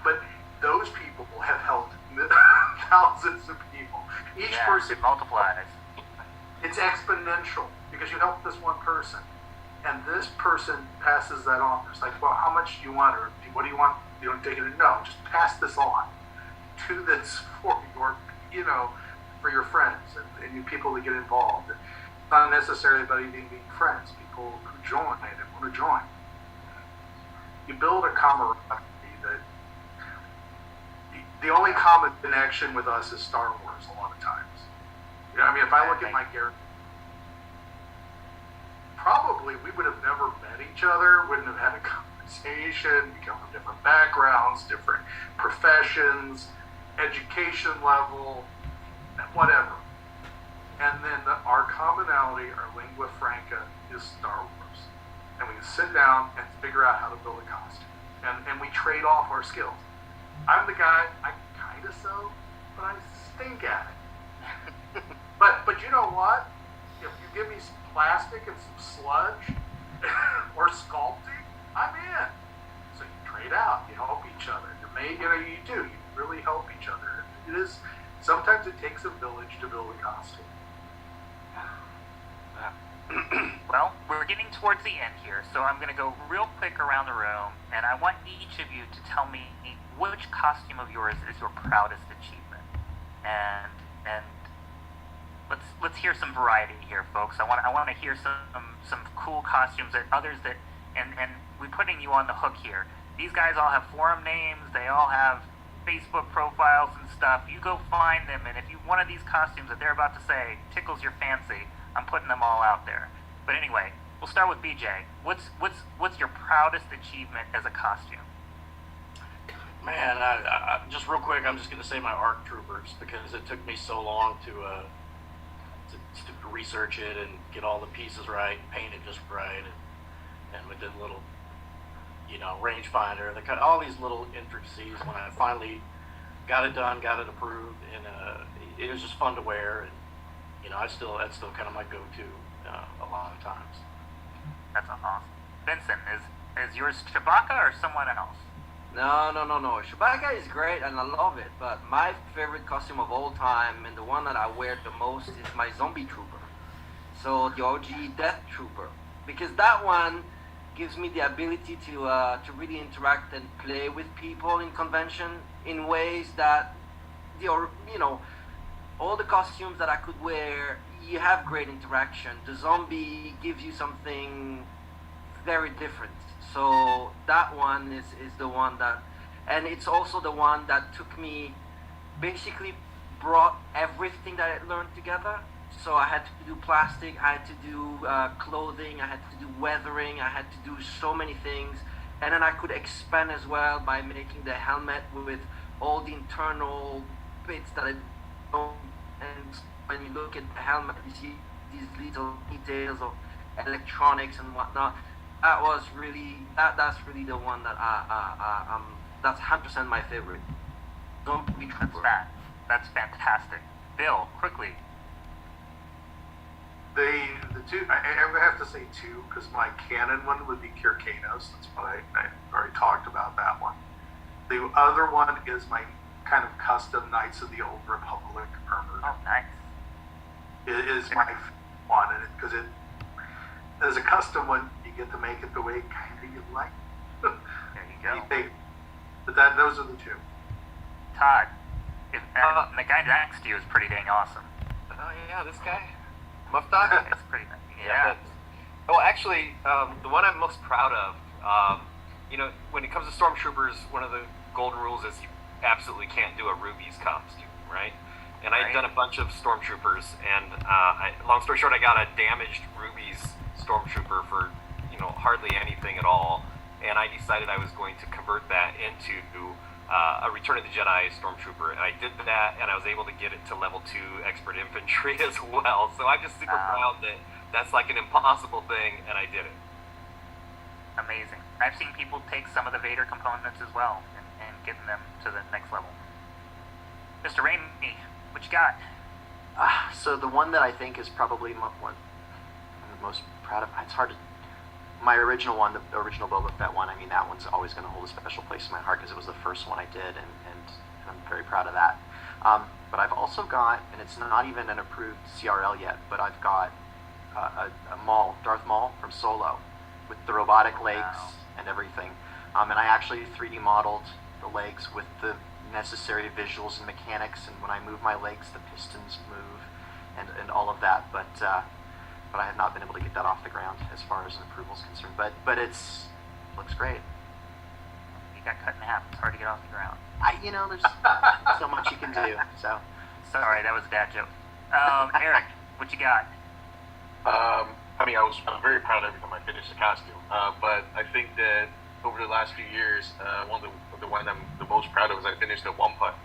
but those people have helped thousands of people. Each person, it multiplies. it's exponential because you help this one person, and this person passes that on. It's like, well, how much do you want, or what do you want? You don't take it. No, just pass this on. Do this for your, for your friends and you people that get involved. Not necessarily about even being friends. People who join and want to join. You build a camaraderie that the only common connection with us is Star Wars a lot of times. I mean, if I look at my character, probably we would have never met each other, wouldn't have had a conversation, we come from different backgrounds, different professions, education level, whatever. And then our commonality, our lingua franca, is Star Wars. And we can sit down and figure out how to build a costume. And we trade off our skills. I'm the guy, I kind of sew, but I stink at it. But you know what? If you give me some plastic and some sludge or sculpting, I'm in. So you trade out, you help each other. You do. You really help each other. It is. Sometimes it takes a village to build a costume. Well, we're getting towards the end here, so I'm going to go real quick around the room, and I want each of you to tell me which costume of yours is your proudest achievement. And let's hear some variety here, folks. I want to hear some cool costumes that others that and we're putting you on the hook here. These guys all have forum names. They all have Facebook profiles and stuff. You go find them, and if you one of these costumes that they're about to say tickles your fancy, I'm putting them all out there. But anyway, we'll start with BJ. What's your proudest achievement as a costume? Man, I just real quick, I'm just going to say my ARC Troopers, because it took me so long to research it and get all the pieces right, paint it just right, and we did a little, rangefinder, all these little intricacies. When I finally got it done, got it approved, and it was just fun to wear, and that's still kind of my go-to a lot of times. That's awesome. Vincent, is yours Chewbacca or someone else? No. Chewbacca is great and I love it, but my favorite costume of all time and the one that I wear the most is my Zombie Trooper. So the OG Death Trooper, because that one gives me the ability to really interact and play with people in convention in ways that all the costumes that I could wear, you have great interaction. The zombie gives you something very different. So that one is the one that, and it's also the one that took me, basically brought everything that I learned together. So I had to do plastic, I had to do clothing, I had to do weathering, I had to do so many things. And then I could expand as well by making the helmet with all the internal bits that I don't. And when you look at the helmet, you see these little details of electronics and whatnot. That was really that's really the one that that's 100% my favorite. Don't be trooper. That's fantastic. Bill, quickly. The two, I'm gonna have to say two, because my canon one would be Kyrkanos. That's what I already talked about that one. The other one is my kind of custom Knights of the Old Republic armor. Oh, nice. It is my one, and because it as a custom one, you get to make it the way kind of you like. There you go. But those are the two. Todd, the guy next to you is pretty dang awesome. Oh yeah, this guy, Muff Dog. It's pretty nice. Yeah. Well, actually, the one I'm most proud of, when it comes to Stormtroopers, one of the golden rules is you absolutely can't do a Ruby's costume, right? And I'd done a bunch of Stormtroopers, and long story short, I got a damaged Ruby's Stormtrooper for hardly anything at all, and I decided I was going to convert that into a Return of the Jedi Stormtrooper, and I did that, and I was able to get it to level 2 Expert Infantry as well. So I'm just super proud that that's like an impossible thing, and I did it. Amazing. I've seen people take some of the Vader components as well and getting them to the next level. Mr. Raimi, what you got? So the one that I think is probably one I'm the most proud of, it's hard to, my original one, the original Boba Fett one, I mean, that one's always going to hold a special place in my heart because it was the first one I did, and I'm very proud of that. But I've also got, and it's not even an approved CRL yet, but I've got a Maul, Darth Maul from Solo, with the robotic legs and everything. And I actually 3D modeled the legs with the necessary visuals and mechanics, and when I move my legs, the pistons move, and all of that. But I have not been able to get that off the ground as far as an approval is concerned. But it's looks great. You got cut in half. It's hard to get off the ground. There's so much you can do. So sorry, that was a dad joke. Eric, what you got? I'm very proud every time I finish a costume. But I think that over the last few years, the one I'm the most proud of is I finished a one putt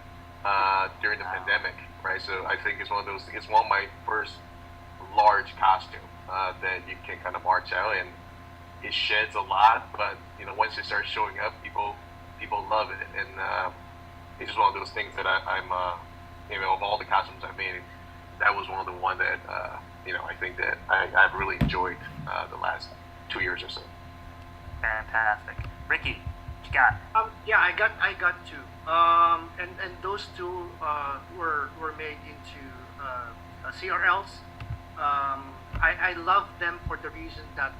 during the pandemic, right? So I think it's one of my first large costume that you can kind of march out, and it sheds a lot, but once it starts showing up, people love it, and it's just one of those things that I'm of all the costumes I've made, that was one of the one that I think that I've really enjoyed the last 2 years or so. Fantastic. Ricky, what you got? Yeah, I got two. And those two were made into CRLs. I love them for the reason that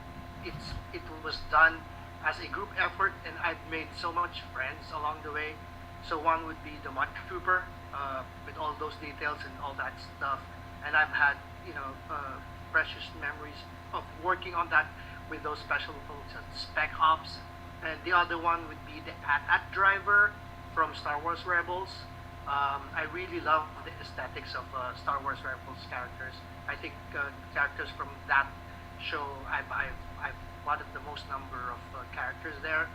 it was done as a group effort, and I've made so much friends along the way. So one would be the Mud Trooper, with all those details and all that stuff, and I've had precious memories of working on that with those special spec ops. And the other one would be the AT-AT driver from Star Wars Rebels. I really love the aesthetics of Star Wars Rebels characters. I think characters from that show, I've plotted the most number of characters there.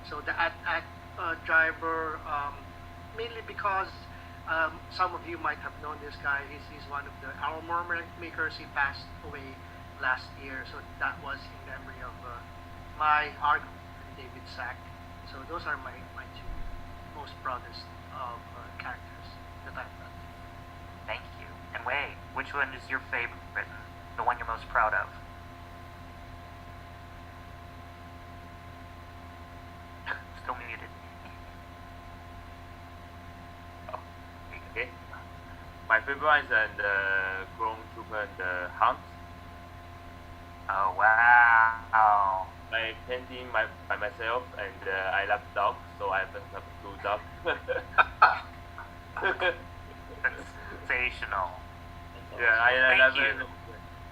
So the AT-AT driver, mainly because some of you might have known this guy. He's one of the armor makers. He passed away last year, so that was in memory of my Argo and David Sack. So those are my two most proudest of characters that I've done. Thank you. And Wei, which one is your favorite? The one you're most proud of? Still muted. Okay. My favorite one is the Clone Trooper and the Hunt. Oh, wow. I painting by myself, and I love dogs, so I have two dogs. Sensational. Yeah, I love Thank it. you.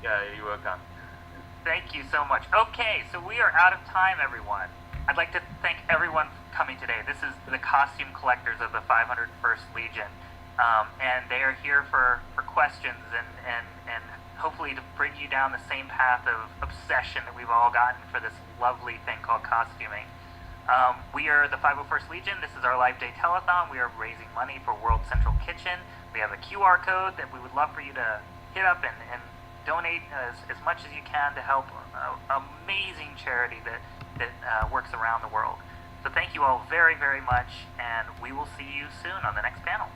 Yeah, you're welcome. Thank you so much. Okay, so we are out of time, everyone. I'd like to thank everyone for coming today. This is the costume collectors of the 501st Legion, and they are here for questions and hopefully to bring you down the same path of obsession that we've all gotten for this lovely thing called costuming. We are the 501st Legion. This is our Live Day Telethon. We are raising money for World Central Kitchen. We have a QR code that we would love for you to hit up and donate as much as you can to help an amazing charity that works around the world. So thank you all very, very much, and we will see you soon on the next panel.